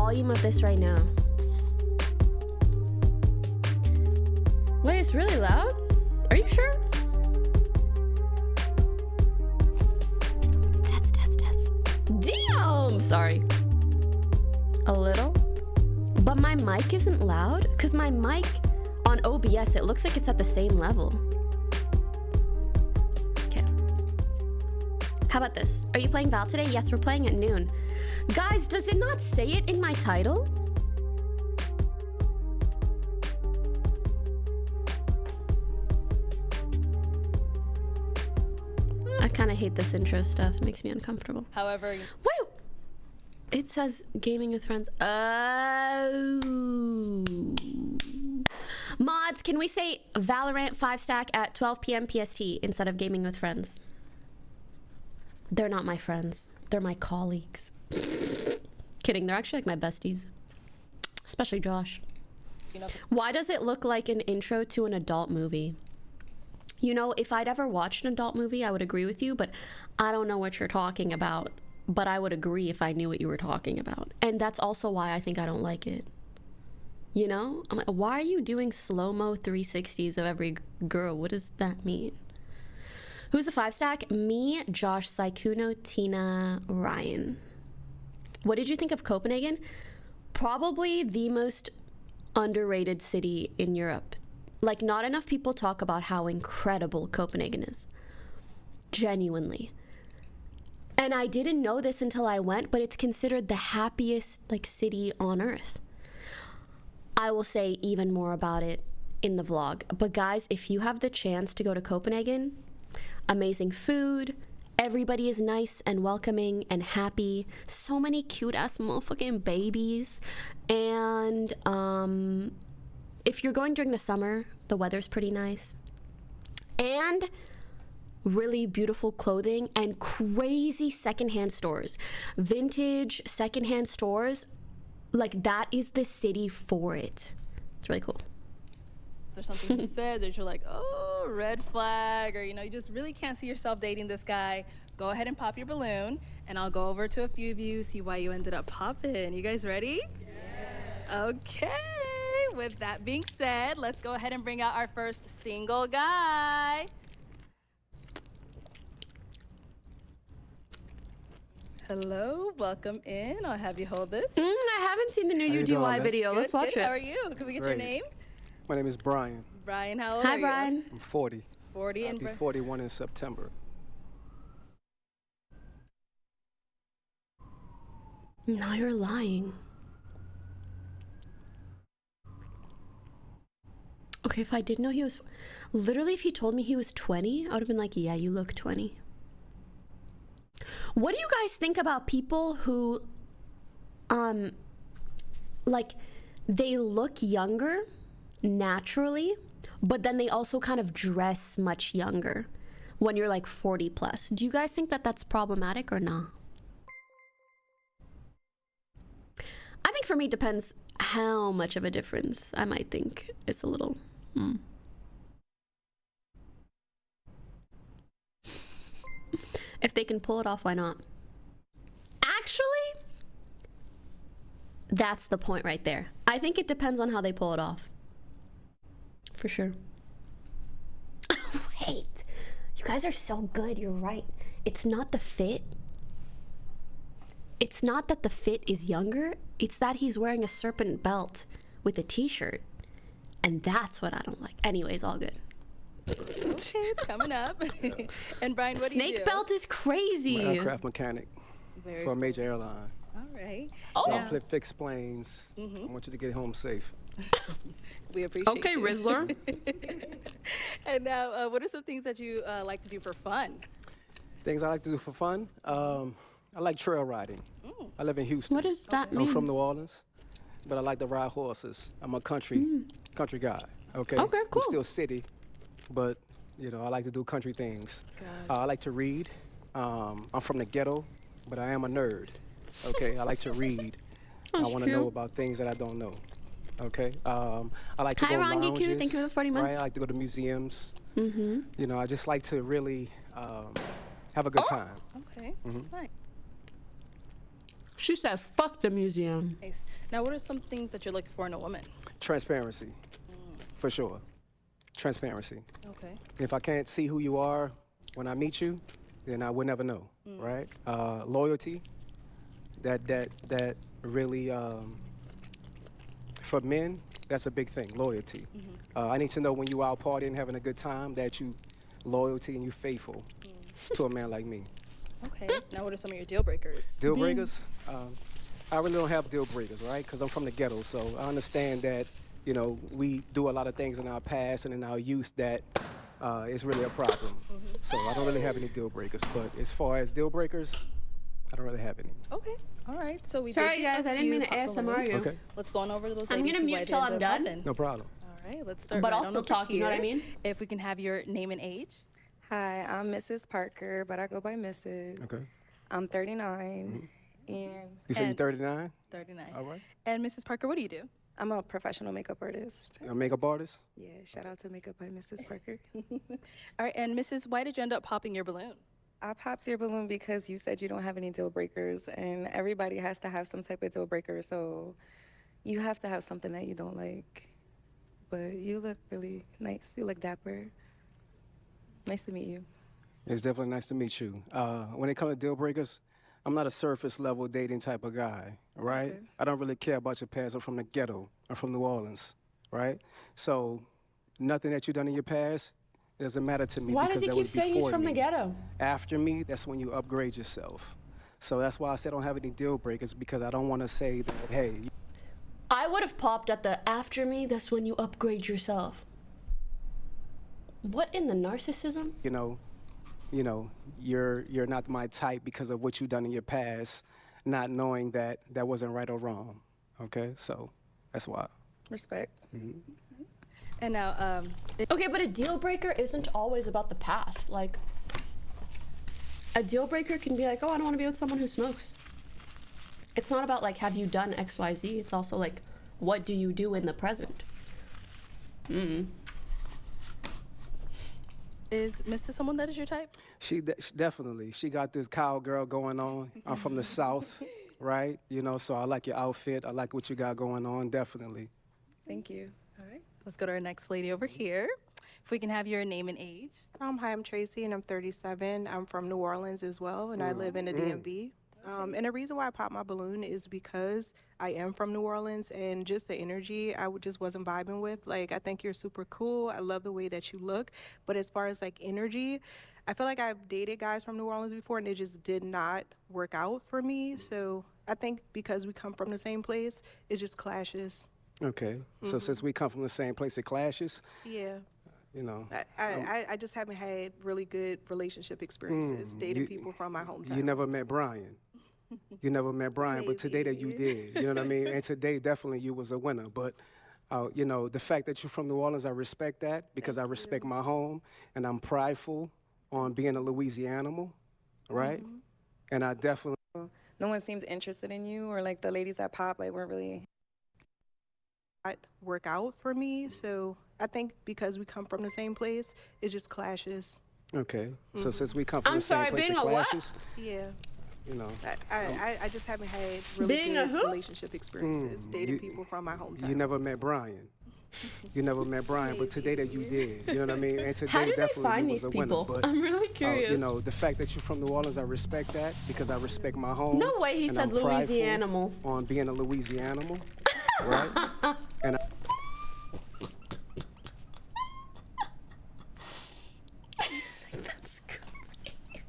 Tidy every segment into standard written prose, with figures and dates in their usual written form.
volume of this right now. Wait, it's really loud? Are you sure? Test. Damn! Sorry. A little. But my mic isn't loud because my mic on OBS, it looks like it's at the same level. Okay. How about this? Are you playing Val today? Yes, we're playing at noon. Guys, does it not say it in my title? I kind of hate this intro stuff. It makes me uncomfortable. However, wait, it says gaming with friends. Oh. Mods, can we say Valorant 5-stack at 12 p.m. PST instead of gaming with friends? They're not my friends. They're my colleagues. Kidding, they're actually like my besties. Especially Josh. you know, Why does it look like an intro to an adult movie? You know, if I'd ever watched an adult movie, I would agree with you, but I don't know what you're talking about. But I would agree if I knew what you were talking about. And that's also why I think I don't like it. You know? I'm like, why are you doing slow-mo 360s of every girl? What does that mean? Who's the 5-stack? Me, Josh, Saikuno, Tina, Ryan. What did you think of Copenhagen? Probably the most underrated city in Europe. Like, not enough people talk about how incredible Copenhagen is. Genuinely. And I didn't know this until I went, but it's considered the happiest, like, city on earth. I will say even more about it in the vlog. But guys, if you have the chance to go to Copenhagen, amazing food, everybody is nice and welcoming and happy. So many cute-ass motherfucking babies. And if you're going during the summer, the weather's pretty nice. And really beautiful clothing and crazy secondhand stores. Vintage secondhand stores. Like, that is the city for it. It's really cool. there's something he said that you're like, oh, red flag, or, you know, you just really can't see yourself dating this guy, go ahead and pop your balloon, and I'll go over to a few of you, see why you ended up popping. You guys ready? Yes. Okay. With that being said, let's go ahead and bring out our first single guy. Hello, welcome in. I'll have you hold this. I haven't seen the new UDY video. Good, Let's watch good. it. How are you? Can we get your name? My name is Brian. Brian, how old are Hi, you? Brian. I'm 40. 40 I'll and be 41 in September. No, you're lying. Okay, if I didn't know he was... Literally, if he told me he was 20, I would have been like, yeah, you look 20. What do you guys think about people who, like, they look younger naturally, but then they also kind of dress much younger when you're like 40 plus? Do you guys think that that's problematic or not? I think for me it depends how much of a difference. I might think it's a little... If they can pull it off, why not? Actually, that's the point right there. I think it depends on how they pull it off. For sure. Wait, you guys are so good. You're right. It's not the fit. It's not that the fit is younger. It's that he's wearing a serpent belt with a t-shirt. And that's what I don't like. Anyways, all good. Okay, it's coming up. And Brian, what do you do? Snake belt is crazy. I'm an aircraft mechanic for a major airline. All right. Oh. So Now, I fix planes. I want you to get home safe. we appreciate Okay, you. Rizzler. And now, what are some things that you like to do for fun? Things I like to do for fun. I like trail riding. I live in Houston. What does that mean? I'm from New Orleans, but I like to ride horses. I'm a country guy. Okay. Okay, cool. I'm still city, but you know I like to do country things. I like to read. I'm from the ghetto, but I am a nerd. Okay. I like to read. I want to know about things that I don't know. Okay. I like to Hi, go Ron lounges. GQ. Thank you for the 40 months. Right. I like to go to museums. You know, I just like to really have a good time. Okay. Right. She said, fuck the museum. Nice. Now, what are some things that you're looking for in a woman? Transparency, for sure. Transparency. Okay. If I can't see who you are when I meet you, then I would never know, right? Loyalty, that really, for men, that's a big thing, loyalty. I need to know when you out partying, having a good time, that you loyalty and you faithful to a man like me. Okay. Now, what are some of your deal breakers? Deal breakers? I really don't have deal breakers, right? Because I'm from the ghetto, so I understand that, you know, we do a lot of things in our past and in our youth that is really a problem. So I don't really have any deal breakers. But as far as deal breakers, I don't really have any. Okay. All right. So we Sorry, did get guys, a I didn't few mean to pop ASMR balloons. you. Okay, Let's go on over to those I'm ladies gonna who mute might till end I'm up done. popping. no problem. All right. Let's start. But right also on over talk, you know what I here. mean? If we can have your name and age. Hi, I'm Mrs. Parker, but I go by Mrs. Okay. I'm 39, and You said you're And- 39? 39. All right. And Mrs. Parker, what do you do? I'm a professional makeup artist. A makeup artist? Yeah, shout out to Makeup by Mrs. Parker. All right. And Mrs., why did you end up popping your balloon? I popped your balloon because you said you don't have any deal breakers, and everybody has to have some type of deal breaker, so you have to have something that you don't like. But you look really nice. You look dapper. Nice to meet you. It's definitely nice to meet you. When it comes to deal breakers, I'm not a surface level dating type of guy, right? Okay. I don't really care about your past. I'm from the ghetto. I'm from New Orleans, right? So nothing that you've done in your past doesn't matter to me. Why because does he that keep was saying he's before from the me. ghetto? After me, that's when you upgrade yourself. So that's why I said I don't have any deal breakers, because I don't want to say that, hey, I would have popped at the after me, that's when you upgrade yourself. What in the narcissism? you know, you're not my type because of what you've done in your past, not knowing that that wasn't right or wrong. Okay, so that's why. Respect. And now, Okay, but a deal breaker isn't always about the past. Like, a deal breaker can be like, oh, I don't want to be with someone who smokes. It's not about, like, have you done X, Y, Z? It's also, like, what do you do in the present? is Mrs. someone that is your type? She definitely. She got this cowgirl going on. I'm from the South, right? You know, so I like your outfit. I like what you got going on, definitely. Thank you. All right. Let's go to our next lady over here. If we can have your name and age. Hi, I'm Tracy, and I'm 37. I'm from New Orleans as well, and I live in the DMV. And the reason why I popped my balloon is because I am from New Orleans, and just the energy just wasn't vibing with. Like, I think you're super cool. I love the way that you look. But as far as like energy, I feel like I've dated guys from New Orleans before, and it just did not work out for me. So I think because we come from the same place, it just clashes. Okay, so since we come from the same place, it clashes, Yeah. you know. I just haven't had really good relationship experiences dating you- people from my hometown. You never met Brian. You never met Brian, but today that you did, you know what I mean? And today, definitely, you was a winner. But, you know, the fact that you're from New Orleans, I respect that, because I respect my home, and I'm prideful on being a Louisianimal, right? And I definitely, No one seems interested in you, or like the ladies that pop, like weren't really. Not work out for me. So I think because we come from the same place, it just clashes. okay. So since we come from I'm the same sorry, place, it being a what? clashes, Yeah. you know. I just haven't had really Being a good who? relationship experiences dating you- people from my hometown. You never met Brian. You never met Brian, but today that you did, you know what I mean? And today How do they definitely find you was these a winner. people? But, I'm really curious. you know, the fact that you're from New Orleans, I respect that, because I respect my home. No way he and said I'm prideful Louisianimal. on being a Louisianimal, right? And That's great.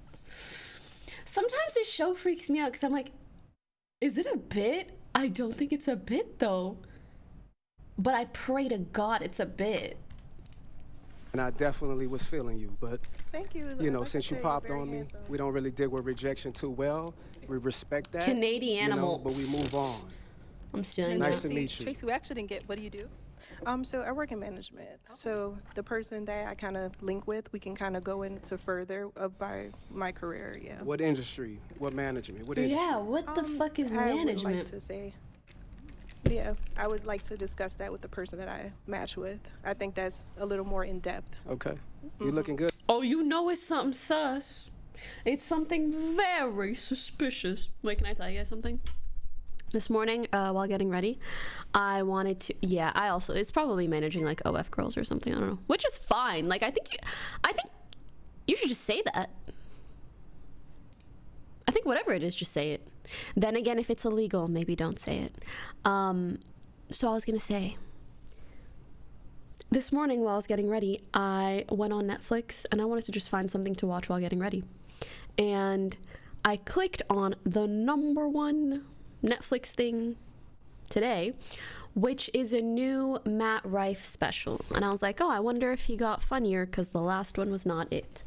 Sometimes this show freaks me out because I'm like, is it a bit? I don't think it's a bit though. But I pray to God it's a bit. I definitely was feeling you, but Thank you. you know, Like I since you said, you're popped very on me, handsome. we don't really deal with rejection too well. We respect that, Canadian you know, animal. but we move on. I'm stealing Nice that. to meet you. Tracy, we actually didn't get, what do you do? So I work in management. So the person that I kind of link with, we can kind of go into further of my career. Yeah. What industry? What management? What industry? Yeah, what the fuck is I would like management? to say. Yeah, I would like to discuss that with the person that I match with. I think that's a little more in depth. Okay. You looking good? Oh, you know it's something sus. It's something very suspicious. Wait, can I tell you guys something? This morning, while getting ready, I wanted to. Yeah, I also. It's probably managing like OF girls or something. I don't know, which is fine. Like I think you should just say that. I think whatever it is, just say it. Then again, if it's illegal, maybe don't say it. So I was gonna say. This morning, while I was getting ready, I went on Netflix and I wanted to just find something to watch while getting ready, and I clicked on the #1 Netflix thing today, which is a new Matt Rife special. And I was like, oh, I wonder if he got funnier, because the last one was not it.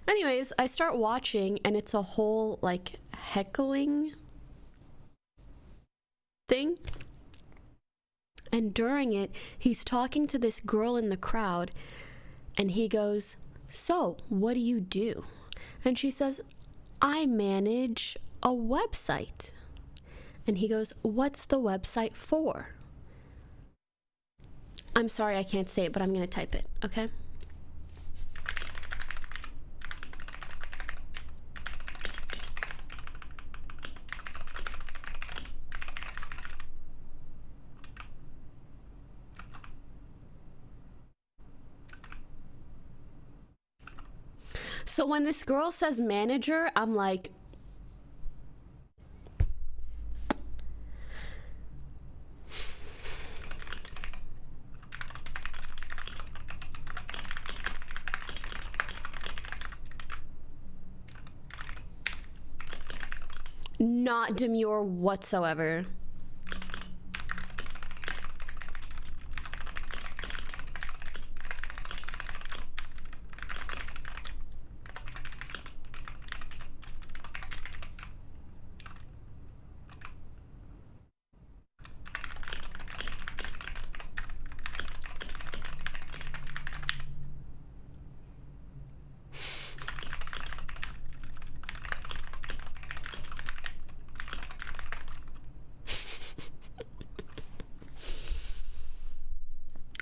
Anyways, I start watching and it's a whole like heckling thing. And during it, he's talking to this girl in the crowd and he goes, so what do you do? And she says, I manage a website. And he goes, what's the website for? I'm sorry, I can't say it, but I'm going to type it, okay? So when this girl says manager, I'm like, not demure whatsoever.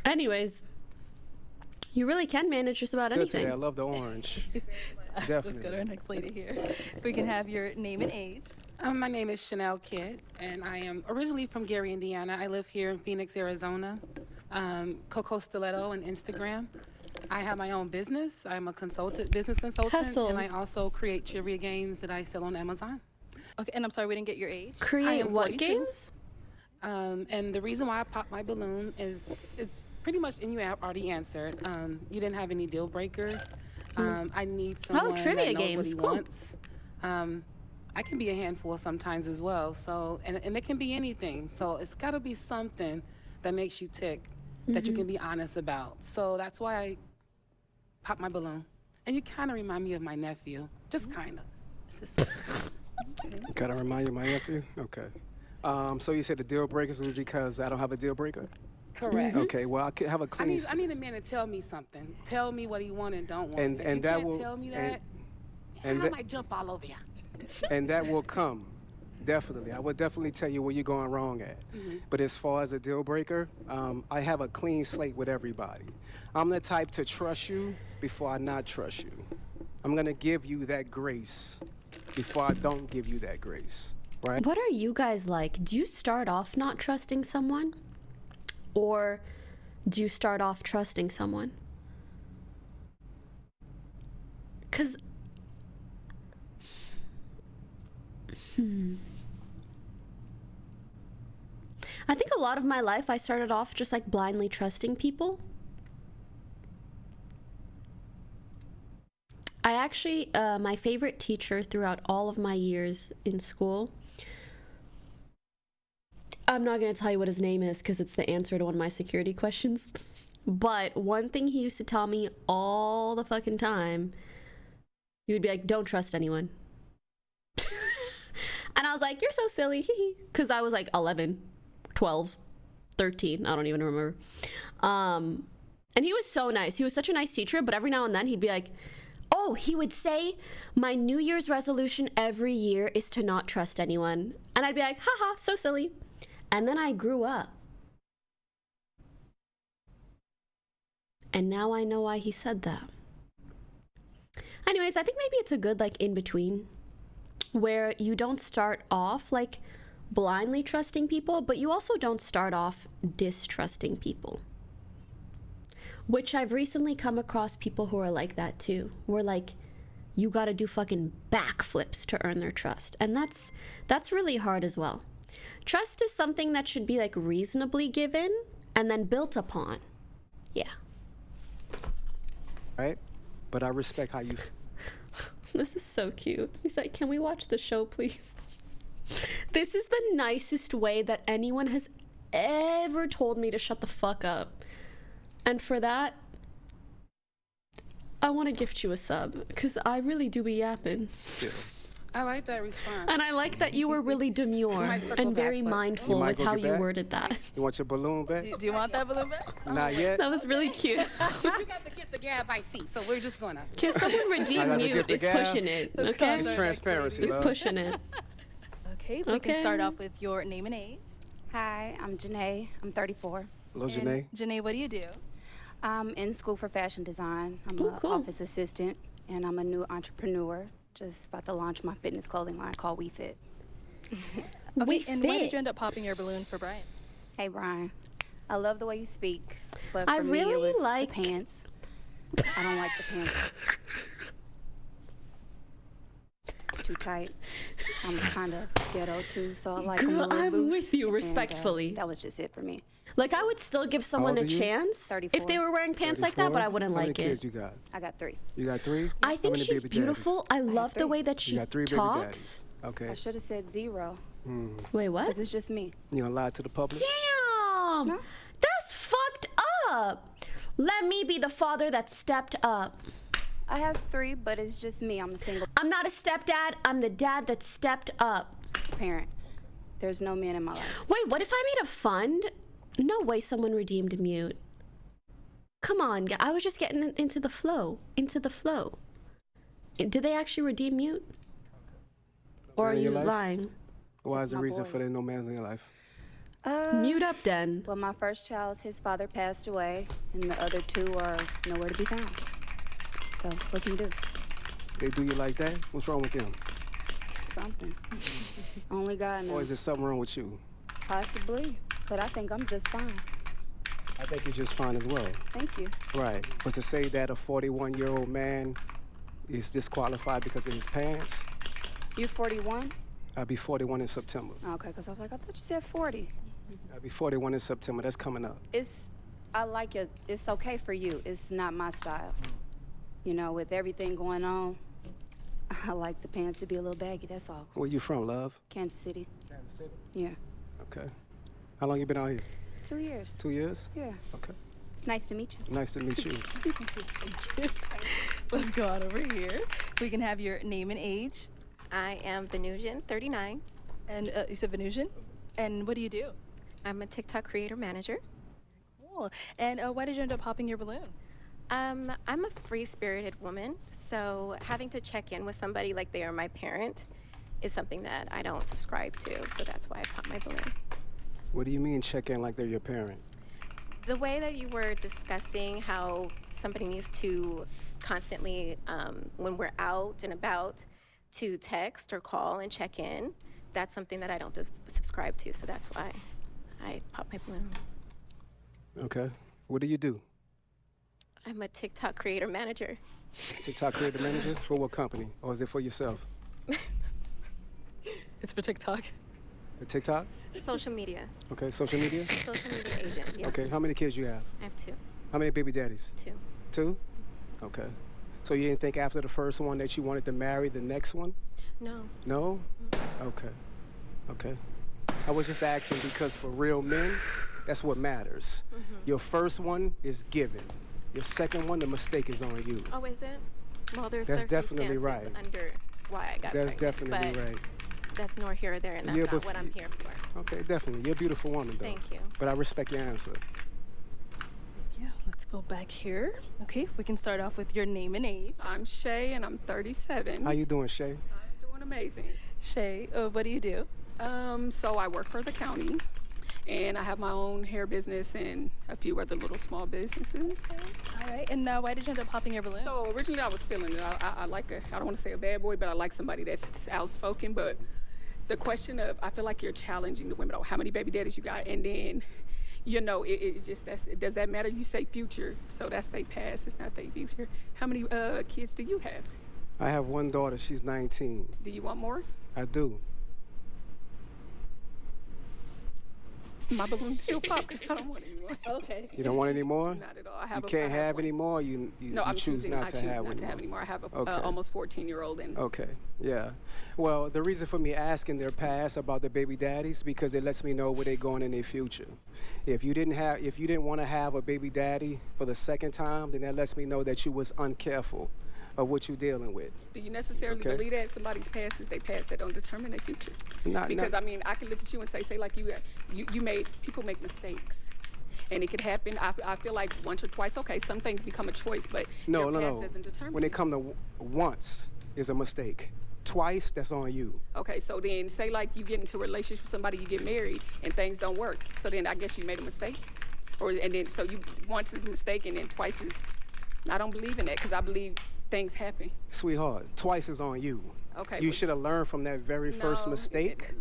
Anyways, you really can manage just about Good anything. today. I love the orange. Let's Definitely. go to our next lady here. We can have your name and age. My name is Chanel Kidd, and I am originally from Gary, Indiana. I live here in Phoenix, Arizona. Coco Stiletto on Instagram. I have my own business. I'm a business consultant, Hustle. and I also create trivia games that I sell on Amazon. Okay, and I'm sorry, we didn't get your age. I Create am what 42. games? And the reason why I popped my balloon is pretty much, and you have already answered. You didn't have any deal breakers. I need someone trivia that knows what games. he Cool. wants. I can be a handful sometimes as well. So, and it can be anything. So it's got to be something that makes you tick, that you can be honest about. So that's why I popped my balloon. And you kind of remind me of my nephew, just kind of. Kind of remind you of my nephew? Okay. So you said the deal breakers was because I don't have a deal breaker? Correct. Okay, well, I could have a I clean... need, I need a man to tell me something. Tell me what he want and don't want. And- If and you that can't will- tell me and- that, and I that- might jump all over you. and that will come. Definitely. I would definitely tell you where you're going wrong at. But as far as a deal breaker, I have a clean slate with everybody. I'm the type to trust you before I not trust you. I'm going to give you that grace before I don't give you that grace, right? What are you guys like? Do you start off not trusting someone? Or do you start off trusting someone? Because... I think a lot of my life I started off just like blindly trusting people. I actually, my favorite teacher throughout all of my years in school, I'm not going to tell you what his name is because it's the answer to one of my security questions. But one thing he used to tell me all the fucking time, he would be like, don't trust anyone. And I was like, you're so silly, because I was like 11, 12, 13, I don't even remember. And he was so nice. He was such a nice teacher, but every now and then he'd be like, oh, he would say, my New Year's resolution every year is to not trust anyone. And I'd be like, haha, so silly. And then I grew up. And now I know why he said that. Anyways, I think maybe it's a good like in between where you don't start off like blindly trusting people, but you also don't start off distrusting people. Which I've recently come across people who are like that too. Where like, you gotta do fucking backflips to earn their trust. And that's really hard as well. Trust is something that should be like reasonably given and then built upon. Yeah. Right? But I respect how you... This is so cute. He's like, can we watch the show, please? This is the nicest way that anyone has ever told me to shut the fuck up. And for that, I want to gift you a sub, because I really do be yapping. Yeah. I like that response. And I like that you were really demure might circle and very back, but- mindful You might with go how get you back? worded that. You want your balloon back? Do you want that balloon back? Not yet. That was really cute. You got to get the gab I see, so we're just gonna. Can someone redeem I gotta mute? gift the It's gab. pushing it, Let's okay? go. It's transparency, It's love. pushing it. Okay, we can Okay. start off with your name and age. Hi, I'm Janae. I'm 34. Hello, And Janae. Janae, what do you do? I'm in school for fashion design. I'm Oh, an cool. office assistant, and I'm a new entrepreneur. Just about to launch my fitness clothing line called We Fit. We And why did fit. you end up popping your balloon for Brian? Hey, Brian. I love the way you speak, but I for me, it really was like- the pants. I don't like the pants. It's too tight. I'm kind of ghetto too, so I like them a Girl, little I'm loose, with you and, respectfully. that was just it for me. Like, I would still give someone a old are you? chance if they 34. were wearing pants like that, but I wouldn't How many like kids it. you got? I got 3. You got 3? I How think many she's baby beautiful. daddies? I love the 3. way that You she got 3 baby talks. daddies. Okay. I should have said 0, Wait, what? because it's just me. You gonna lie to the public? Damn! No. That's fucked up. Let me be the father that stepped up. I have 3, but it's just me. I'm a single I'm not a stepdad. I'm the dad that stepped up. parent. There's no man in my life. Wait, what if I made a fund? No way someone redeemed mute. Come on, I was just getting into the flow. Into the flow. Did they actually redeem mute? Or are Man in you your life? lying? Why is the my reason boys. for there no man's in your life? Mute up, then. Well, my first child, his father passed away, and the other 2 are nowhere to be found. So, what can you do? They do you like that? What's wrong with them? Something. Only God Or knows. is there something wrong with you? Possibly, but I think I'm just fine. I think you're just fine as well. Thank you. Right. But to say that a 41-year-old man is disqualified because of his pants, You 41? I'll be 41 in September. Okay, because I was like, I thought you said 40. I'll be 41 in September. That's coming up. I like it. It's okay for you. It's not my style. You know, with everything going on, I like the pants to be a little baggy, that's all. Where you from, love? Kansas City. Kansas City. Yeah. Okay. How long you been out here? 2 years. 2 years? Yeah. Okay. It's nice to meet you. Nice to meet you. Let's go on over here. We can have your name and age. I am Venusian, 39. And you said Venusian? And what do you do? I'm a TikTok creator manager. Cool. And why did you end up popping your balloon? I'm a free-spirited woman, so having to check in with somebody like they are my parent is something that I don't subscribe to, so that's why I pop my balloon. What do you mean check in like they're your parent? The way that you were discussing how somebody needs to constantly, when we're out and about, to text or call and check in, that's something that I don't subscribe to, so that's why I pop my balloon. Okay. What do you do? I'm a TikTok creator manager. TikTok creator manager? For what company? Or is it for yourself? It's for TikTok. For TikTok? Social media. Okay. Social media? Social media agent, yes. Okay. How many kids you have? I have 2. How many baby daddies? 2. 2? Okay. So you didn't think after the first one that you wanted to marry the next one? No. No? Okay. Okay. I was just asking because for real men, that's what matters. Your first one is given. Your second one, the mistake is on you. Oh, is it? Well, there's That's definitely circumstances right. under why I got That's pregnant, definitely but right. that's nor here or there, and that's Yeah, not but what I'm here for. Okay, definitely. You're a beautiful woman, though. Thank you. But I respect your answer. Yeah, let's go back here. Okay, we can start off with your name and age. I'm Shay and I'm 37. How you doing, Shay? I'm doing amazing. Shay, what do you do? So I work for the county and I have my own hair business and a few other little small businesses. All right, and why did you end up popping your balloon? So originally I was feeling it. I like I don't want to say a bad boy, but I like somebody that's outspoken, but the question of, I feel like you're challenging the women. Oh, how many baby daddies you got? And then, you know, it just, does that matter? You say future, so that's their past, it's not their future. How many kids do you have? I have one daughter, she's 19. Do you want more? I do. My balloon still pop because I don't want any more. Okay. You don't want any more? Not at all. I have You can't I have have one. any more? You No, I'm choose choosing. not I to choose have not any to have more? any more. I have a Okay. almost 14-year-old, and Okay, yeah. Well, the reason for me asking their past about the baby daddies, because it lets me know where they're going in their future. If you didn't want to have a baby daddy for the second time, then that lets me know that you was uncareful of what you're dealing with. do you necessarily Okay. believe that somebody's past is their past that don't determine their future? Because I mean, I can look at you and say like you made people make mistakes. And it could happen. I feel like once or twice, okay, some things become a choice, but your past doesn't determine. When it come to once is a mistake. Twice, that's on you. Okay, so then say like you get into a relationship with somebody, you get married, and things don't work. So then I guess you made a mistake? And then so you once is a mistake and then twice is, I don't believe in that because I believe things happen. Sweetheart, twice is on you. Okay. You but- should have learned from that very first No, mistake.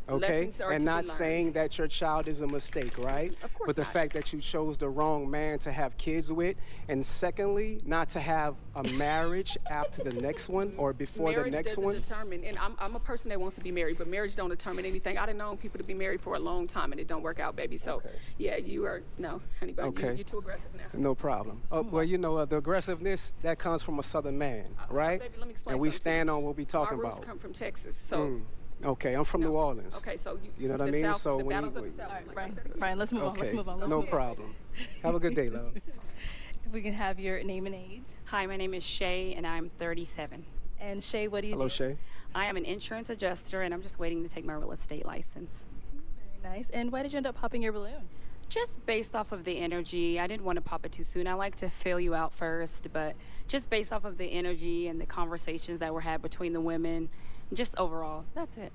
Okay, lessons are and to be not learned. saying that your child is a mistake, right? Of course But the not. fact that you chose the wrong man to have kids with, and secondly, not to have a marriage after the next one or before Marriage the next doesn't one. determine, and I'm a person that wants to be married, but marriage don't determine anything. I done known people to be married for a long time and it don't work out, baby. So, yeah, you are, no, honey bun, Okay. you're too aggressive now. No problem. Well, you know, the aggressiveness, that comes from a Southern man, right? Baby, let me explain And we something to you. stand on what we talking My roots about. come from Texas, so. Okay, I'm from New Orleans. Okay, so You know what I the mean? South, So the when battles you- of the South. All right, like I Brian, said. Brian, let's move on. Let's Okay, move on. Let's no move on. problem. Have a good day, love. If we can have your name and age. Hi, my name is Shay, and I'm 37. And Shay, what do you Hello, do? Shay. I am an insurance adjuster, and I'm just waiting to take my real estate license. Very nice. And why did you end up popping your balloon? Just based off of the energy, I didn't want to pop it too soon. I like to feel you out first, but just based off of the energy and the conversations that were had between the women, just overall, that's it.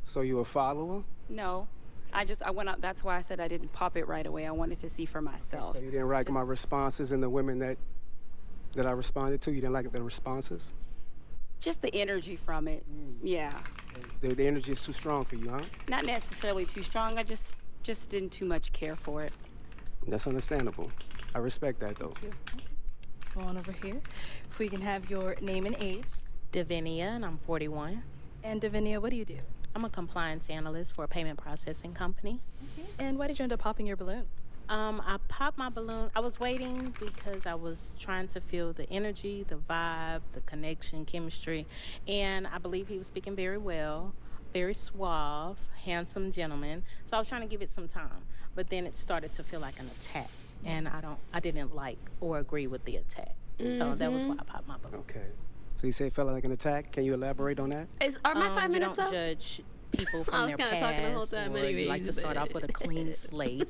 So you a follower? No, I went out. That's why I said I didn't pop it right away. I wanted to see for myself. So you didn't like my responses and the women that I responded to? You didn't like the responses? Just the energy from it. Yeah, The energy is too strong for you, huh? not necessarily too strong. I just didn't too much care for it. That's understandable. I respect that, though. Let's go on over here. If we can have your name and age. Davinia, and I'm 41. And Davinia, what do you do? I'm a compliance analyst for a payment processing company. And why did you end up popping your balloon? I popped my balloon. I was waiting because I was trying to feel the energy, the vibe, the connection, chemistry. And I believe he was speaking very well, very suave, handsome gentleman. So I was trying to give it some time. But then it started to feel like an attack. And I didn't like or agree with the attack. So that was why I popped my balloon. Okay. So you say it felt like an attack. Can you elaborate on that? Are my 5 you minutes don't up? judge people from I was their kinda past, talking the whole time or you like to anyways, start off but- with a clean slate.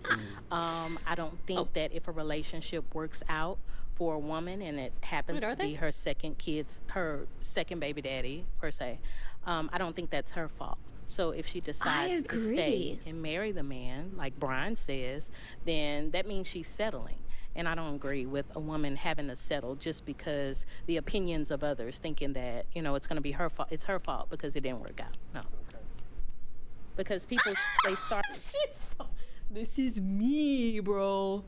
I don't think that if a relationship works out for a woman and it happens Wait, are to be they? her second baby daddy per se, I don't think that's her fault. So if she decides to stay agree. and marry the man, like Brian says, then that means she's settling. And I don't agree with a woman having to settle just because the opinions of others thinking that, it's going to be her fault. It's her fault because it didn't work out. No. Because people, they start This is me, bro.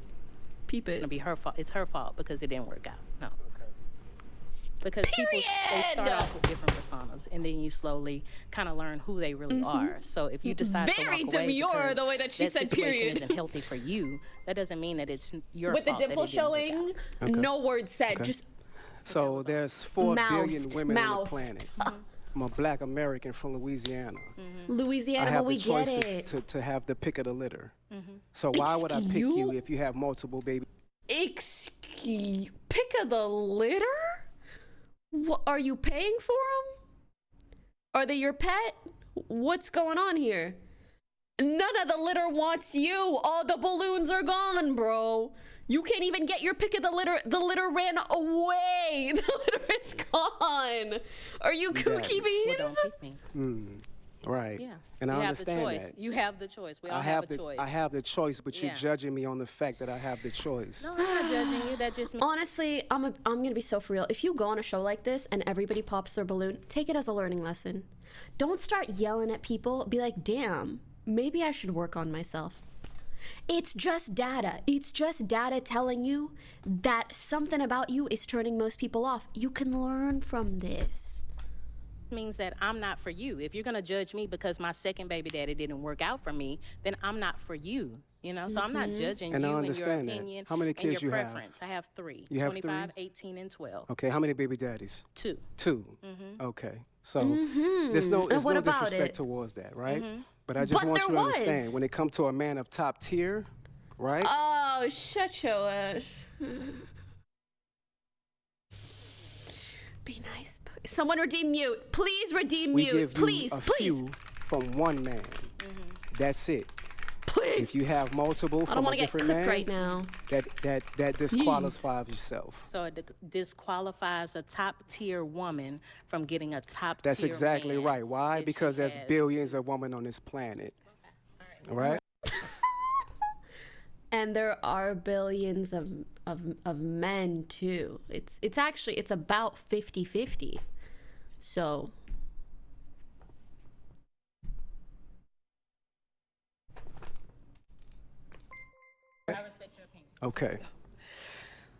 Peep it. to be her fault. It's her fault because it didn't work out. No. Because people, they start off with different personas, and then you slowly kind of learn who they really are. So if you decide Very to walk away demure, because the way that she that said situation period. isn't healthy for you, that doesn't mean that it's your With the fault that dimple it didn't work showing, out. no words said. Just So there's 4 billion Mouthed, women on the mouthed. planet. I'm a black American from Louisiana. I Louisiana, have but we the get choice it. to have the pick of the litter. So why would I pick you if you have multiple babies? Excuse, pick of the litter? What, are you paying for them? Are they your pet? What's going on here? None of the litter wants you. All the balloons are gone, bro. You can't even get your pick of the litter. The litter ran away. The litter is gone. Are you kooky Daddies. Well, beans? don't pick me. Right. Yeah. And you I have understand the choice. that. You have the choice. We all have a choice. I have the choice, but you're Yeah. judging me on the fact that I have the choice. No, I'm not judging you. That just means Honestly, I'm gonna be so for real. If you go on a show like this and everybody pops their balloon, take it as a learning lesson. Don't start yelling at people. Be like, damn, maybe I should work on myself. It's just data. It's just data telling you that something about you is turning most people off. You can learn from this. means that I'm not for you. If you're gonna judge me because my second baby daddy didn't work out for me, then I'm not for you. You know, so I'm not judging And I you and your understand that. opinion How many and kids your you have? preference. I have 3. You have 25, three? 18, and 12. Okay, how many baby daddies? 2. 2. Mm-hmm. Okay. So there's no what about disrespect it? towards that, right? Mm-hmm. But I just But want you there to understand, was. when it comes to a man of top tier, right? Oh, shut your ass. Be nice. Someone redeem mute. Please redeem we mute. give Please, you a please. few from one man. That's it. Please. If you have multiple I don't from a want to get different clipped man, right now. that disqualifies yourself. So it disqualifies a top tier woman from getting a top tier That's exactly man right. Why? if Because she there's has- billions of women on this planet. All right? And there are billions of men too. It's actually it's about 50-50. So I respect your opinion. Okay.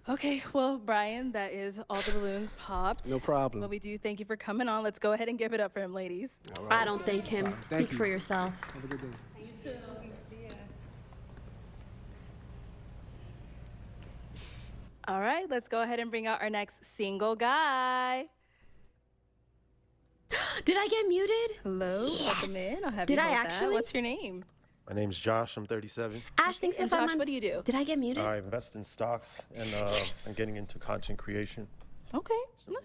Okay, well, Brian, that is all the balloons popped. No problem. But we do thank you for coming on. Let's go ahead and give it up for him, ladies. All right. I don't thank him. Thank Speak you. for yourself. Have a good day. You too. All right, let's go ahead and bring out our next single guy. Did I get muted? Hello, welcome in. I'll have Did you I hold that. actually? What's your name? My name's Josh. I'm 37. Ash thinks And if I'm Josh, on. what do you do? Did I get muted? I invest in stocks and I'm getting into content creation. Okay,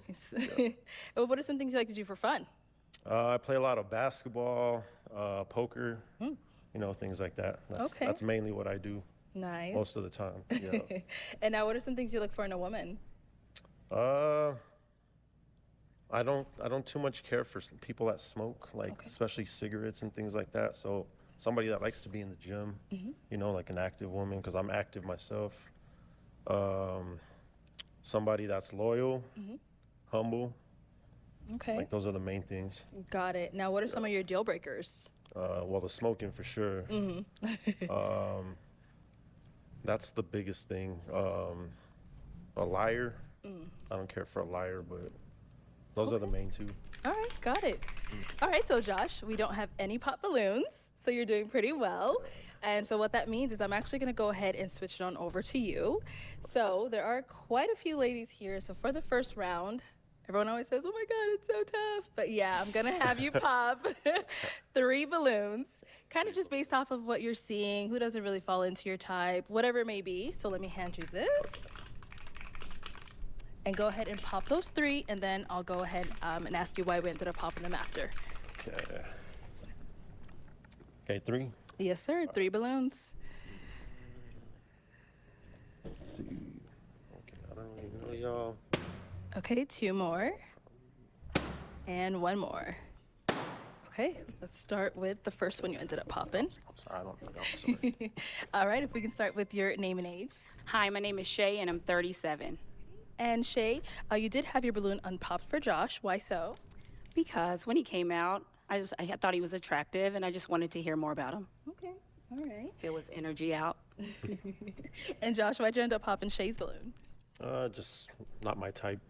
nice. Well, what are some things you like to do for fun? I play a lot of basketball, poker, you know, things like that. Okay. That's mainly what I do Nice. most of the time. Yeah. And now, what are some things you look for in a woman? I don't too much care for people that smoke, like especially cigarettes and things like that. So somebody that likes to be in the gym, you know, like an active woman, because I'm active myself. Somebody that's loyal, humble. Okay, Like those are the main things. got it. Now, what are some of your deal breakers? Well, the smoking for sure. That's the biggest thing. A liar. I don't care for a liar, but those are the main two. All right, got it. All right, so Josh, we don't have any pop balloons, so you're doing pretty well. And so what that means is I'm actually gonna go ahead and switch it on over to you. So there are quite a few ladies here. So for the first round, everyone always says, oh my God, it's so tough. But yeah, I'm gonna have you pop 3 balloons, kind of just based off of what you're seeing, who doesn't really fall into your type, whatever it may be. So let me hand you this. And go ahead and pop those 3, and then I'll go ahead and ask you why we ended up popping them after. Okay. Okay, 3. Yes, sir. 3 balloons. Let's see. Okay, I don't really know, y'all. Okay, 2 more. And 1 more. Okay, let's start with the first one you ended up popping. I'm sorry, I don't know. I'm sorry. All right, if we can start with your name and age. Hi, my name is Shay, and I'm 37. And Shay, you did have your balloon unpopped for Josh. Why so? Because when he came out, I thought he was attractive, and I just wanted to hear more about him. Okay, all right. Feel his energy out. And Josh, why'd you end up popping Shay's balloon? Just not my type.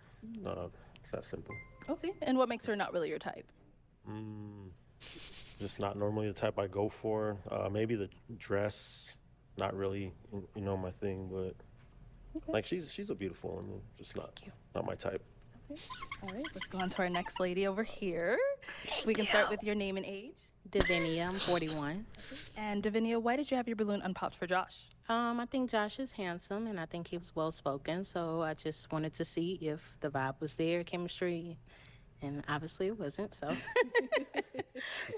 It's that simple. Okay, and what makes her not really your type? Just not normally the type I go for. Maybe the dress, not really, you know, my thing, but like she's a beautiful woman, just not my type. Okay. All right, let's go on to our next lady over here. We can start with your name and age. Davinia, I'm 41. And Davinia, why did you have your balloon unpopped for Josh? I think Josh is handsome, and I think he was well spoken. So I just wanted to see if the vibe was there, chemistry, and obviously it wasn't. So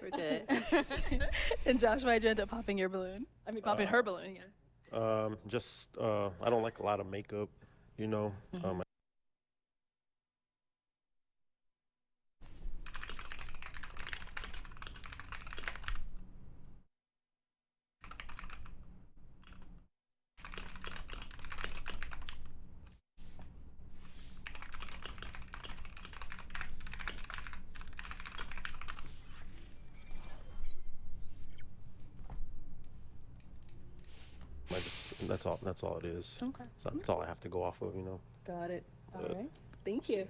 we're good. And Josh, why'd you end up popping your balloon? I mean, popping her balloon. Yeah. Just I don't like a lot of makeup, you know. that's all it is. Okay. So that's all I have to go off of, you know. Got it. All right. Thank you.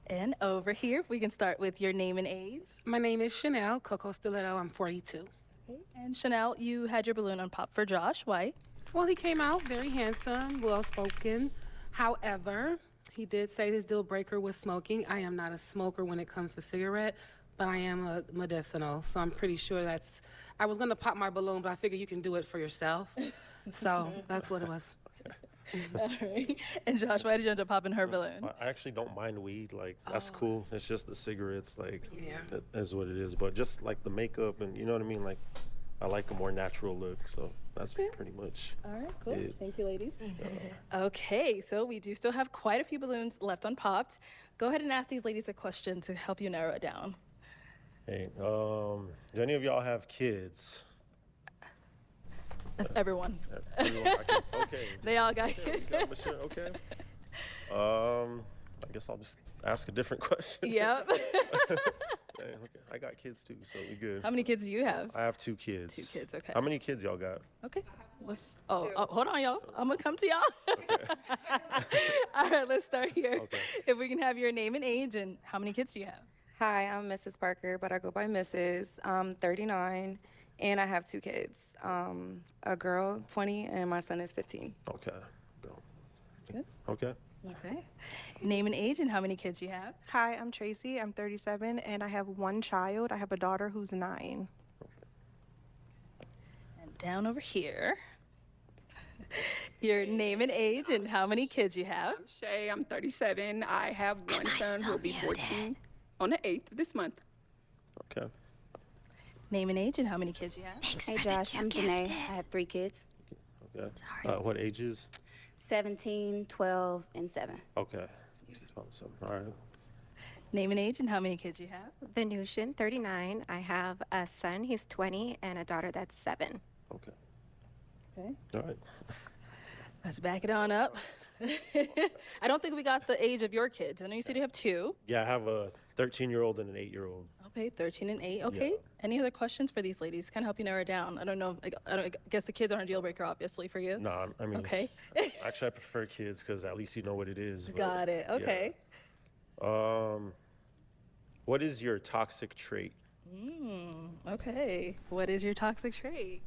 And over here, if we can start with your name and age. My name is Chanel Coco Stiletto. I'm 42. Okay. And Chanel, you had your balloon on pop for Josh. Why? Well, he came out very handsome, well-spoken. However, he did say his deal breaker was smoking. I am not a smoker when it comes to cigarette, but I am a medicinal, so I'm pretty sure that's... I was going to pop my balloon, but I figured you can do it for yourself. So that's what it was. All right. And Josh, why did you end up popping her balloon? I actually don't mind weed. Like, that's cool. It's just the cigarettes, like, Yeah. that is what it is. But just like the makeup and, you know what I mean? Like, I like a more natural look, so that's pretty much All right, cool. it. Thank you, ladies. Okay, so we do still have quite a few balloons left unpopped. Go ahead and ask these ladies a question to help you narrow it down. Hey, do any of y'all have kids? Everyone. Everyone, I guess, okay. They all got Okay, we got Michelle, okay. I guess I'll just ask a different question. Yep. Hey, okay. I got kids too, so we good. How many kids do you have? I have 2 kids. 2 kids, okay. How many kids y'all got? Okay. Let's. Oh, hold on, y'all. I'm gonna come to y'all. All right, let's start here. Okay. If we can have your name and age, and how many kids do you have? Hi, I'm Mrs. Parker, but I go by Mrs. I'm 39, and I have 2 kids. A girl, 20, and my son is 15. Okay. Go. Good. Okay. Okay. Name and age, and how many kids you have? Hi, I'm Tracy. I'm 37, and I have 1 child. I have a daughter who's 9. And down over here. Your name and age, and how many kids you have? I'm Shay. I'm 37. I have one son who'll be 14 on the 8th of this month. Okay. Name and age, and how many kids you have? Hey, Josh, I'm Janae. I have 3 kids, Okay. What ages? 17, 12, and 7. Okay. 12, 7. All right. Name and age, and how many kids you have? Venusian, 39. I have a son, he's 20, and a daughter that's 7. Okay. Okay. All right. Let's back it on up. I don't think we got the age of your kids. I know you said you have 2. Yeah, I have a 13-year-old and an 8-year-old. Okay, 13 and 8. Okay. Yeah. Any other questions for these ladies? Kind of help you narrow it down. I don't know. I guess the kids aren't a deal breaker, obviously, for you. No, I mean, Okay. actually, I prefer kids because at least you know what it is. But, Got it. Okay. Yeah. What is your toxic trait? Okay. What is your toxic trait?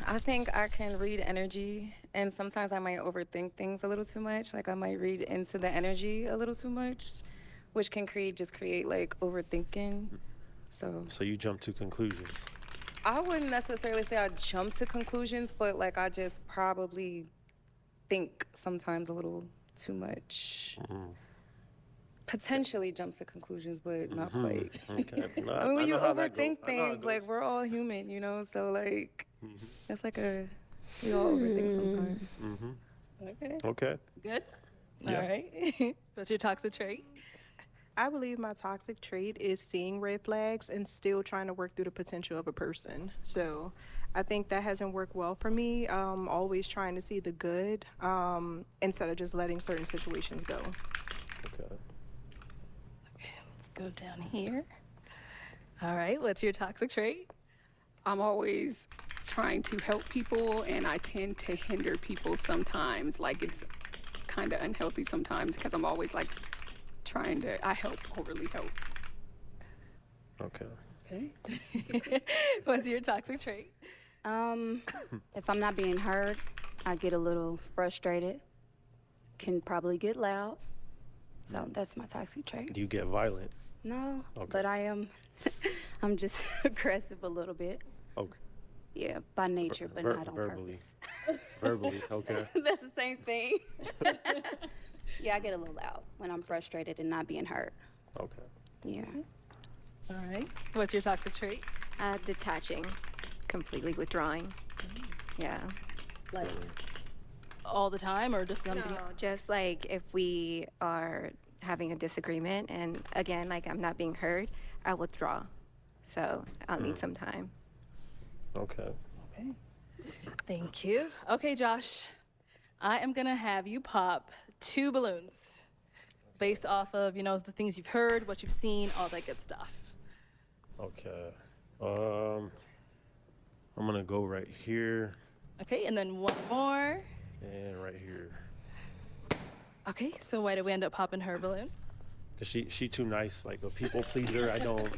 I think I can read energy, and sometimes I might overthink things a little too much. Like, I might read into the energy a little too much, which can create like overthinking. So you jump to conclusions. I wouldn't necessarily say I jump to conclusions, but like I just probably think sometimes a little too much. Potentially jumps to conclusions, but not quite. Okay. No, I mean, when you know how that overthink goes. I know how it things, like goes. we're all human, you know. So like, it's like we all overthink sometimes. Okay. Okay. Good. Yeah. All right. What's your toxic trait? I believe my toxic trait is seeing red flags and still trying to work through the potential of a person. So I think that hasn't worked well for me. Always trying to see the good instead of just letting certain situations go. Okay. Let's go down here. All right. What's your toxic trait? I'm always trying to help people, and I tend to hinder people sometimes. Like, it's kind of unhealthy sometimes because I'm always like I overly help. Okay. Okay. What's your toxic trait? If I'm not being heard, I get a little frustrated, can probably get loud. So that's my toxic trait. Do you get violent? No, Okay. but I am, I'm just aggressive a little bit. Okay. Yeah, by nature, but not on verbally. purpose. Verbally. Okay. That's the same thing. Yeah, I get a little loud when I'm frustrated and not being heard. Okay. Yeah. All right. What's your toxic trait? Detaching, completely withdrawing. Yeah. Like all the time, or just something? No, just like if we are having a disagreement and again, like I'm not being heard, I withdraw. So I'll need some time. Okay. Okay. Thank you. Okay, Josh. I am gonna have you pop 2 balloons based off of, the things you've heard, what you've seen, all that good stuff. Okay. I'm gonna go right here. Okay, and then one more. And right here. Okay, so why did we end up popping her balloon? Cause she too nice, like a people pleaser. I don't.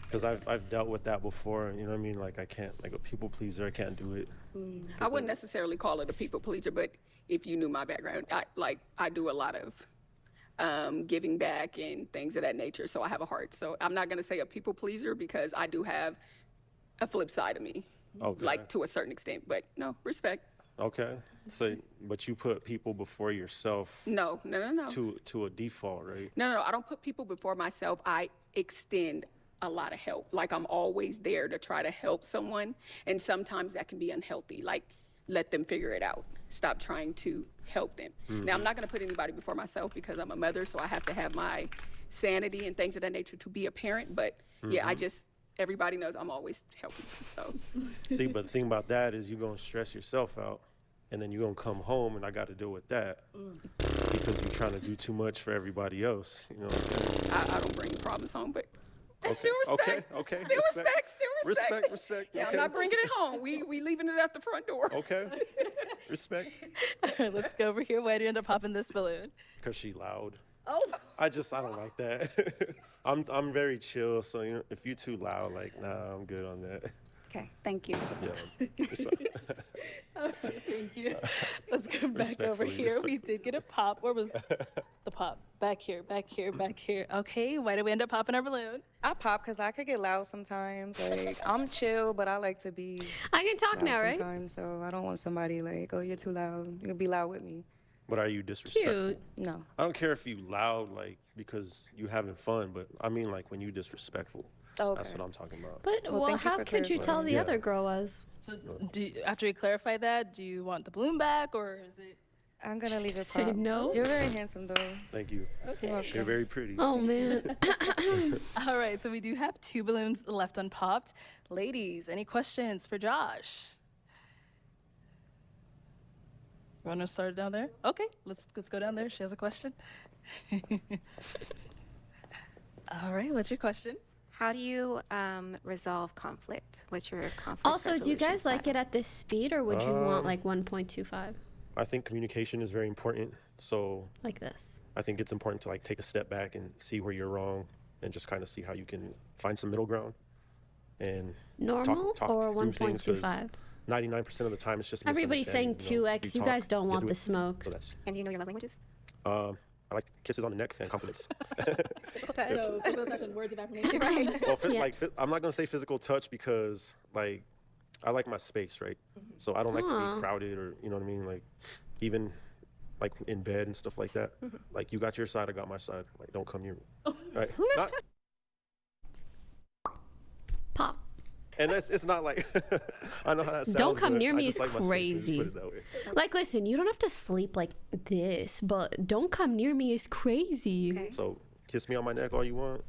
Cause I've dealt with that before. You know what I mean? Like I can't, like a people pleaser. I can't do it. I wouldn't necessarily call it a people pleaser, but if you knew my background, I do a lot of giving back and things of that nature. So I have a heart. So I'm not gonna say a people pleaser because I do have a flip side of me, Okay. like to a certain extent. But no, respect. Okay. So, but you put people before yourself. No. To a default, right? No. I don't put people before myself. I extend a lot of help. Like I'm always there to try to help someone. And sometimes that can be unhealthy. Like let them figure it out. Stop trying to help them. Now, I'm not going to put anybody before myself because I'm a mother. So I have to have my sanity and things of that nature to be a parent. But yeah, everybody knows I'm always helping. So. See, but the thing about that is you're going to stress yourself out. And then you're going to come home and I got to deal with that because you're trying to do too much for everybody else. You know what I'm saying? I don't bring problems home, but Okay. still respect. Okay. Still respect. Respect. Yeah, okay. I'm not bringing it home. We leaving it at the front door. Okay. Respect. All right, let's go over here. Why do you end up popping this balloon? Because she loud. Oh. I don't like that. I'm very chill, so you know, if you too loud, like, nah, I'm good on that. Okay, thank you. Yeah. Respect. Thank you. Let's go back over Respectfully, here. We did get a pop. Where was the pop? Back here. Okay, why did we end up popping our balloon? I pop because I could get loud sometimes. Like, I'm chill, but I like to be I can talk loud now, right? sometimes. So I don't want somebody like, oh, you're too loud. You can be loud with me. But are you disrespectful? Cute. No. I don't care if you loud, like, because you having fun, but I mean, like, when you disrespectful. Okay. That's what I'm talking about. But Well, thank you how for could you tell the Yeah. other girl was? So, after we clarify that, do you want the balloon back, or is it? I'm going to leave it Say pop. no? You're very handsome, though. Thank you. Okay. You're very pretty. Oh man. All right, so we do have 2 balloons left unpopped. Ladies, any questions for Josh? You want to start down there? Okay, let's go down there. She has a question. All right, what's your question? How do you resolve conflict? What's your conflict Also, do you guys resolution like it style? at this speed, or would you want like 1.25, I think communication is very important. So like this? I think it's important to like take a step back and see where you're wrong and just kind of see how you can find some middle ground and Normal talk or through things, 'cause 1.25? 99% of the time it's just Everybody's saying misunderstanding, 2x. You talk, guys don't get want through the it. smoke. So that's And do you know your love languages? I like kisses on the neck and compliments. Words of affirmation. Well, Yeah. I'm not gonna say physical touch because like I like my space, right? So I don't like to Aw. be crowded or you know what I mean, like even like in bed and stuff like that. Like you got your side, I got my side. Like don't come near me, right? Not, Pop. and it's not like I know how that sounds. Don't come but near I me just is like my space, let's just crazy. put it that way. Like, listen, you don't have to sleep like this, but don't come near me is crazy. Okay. So kiss me on my neck all you want,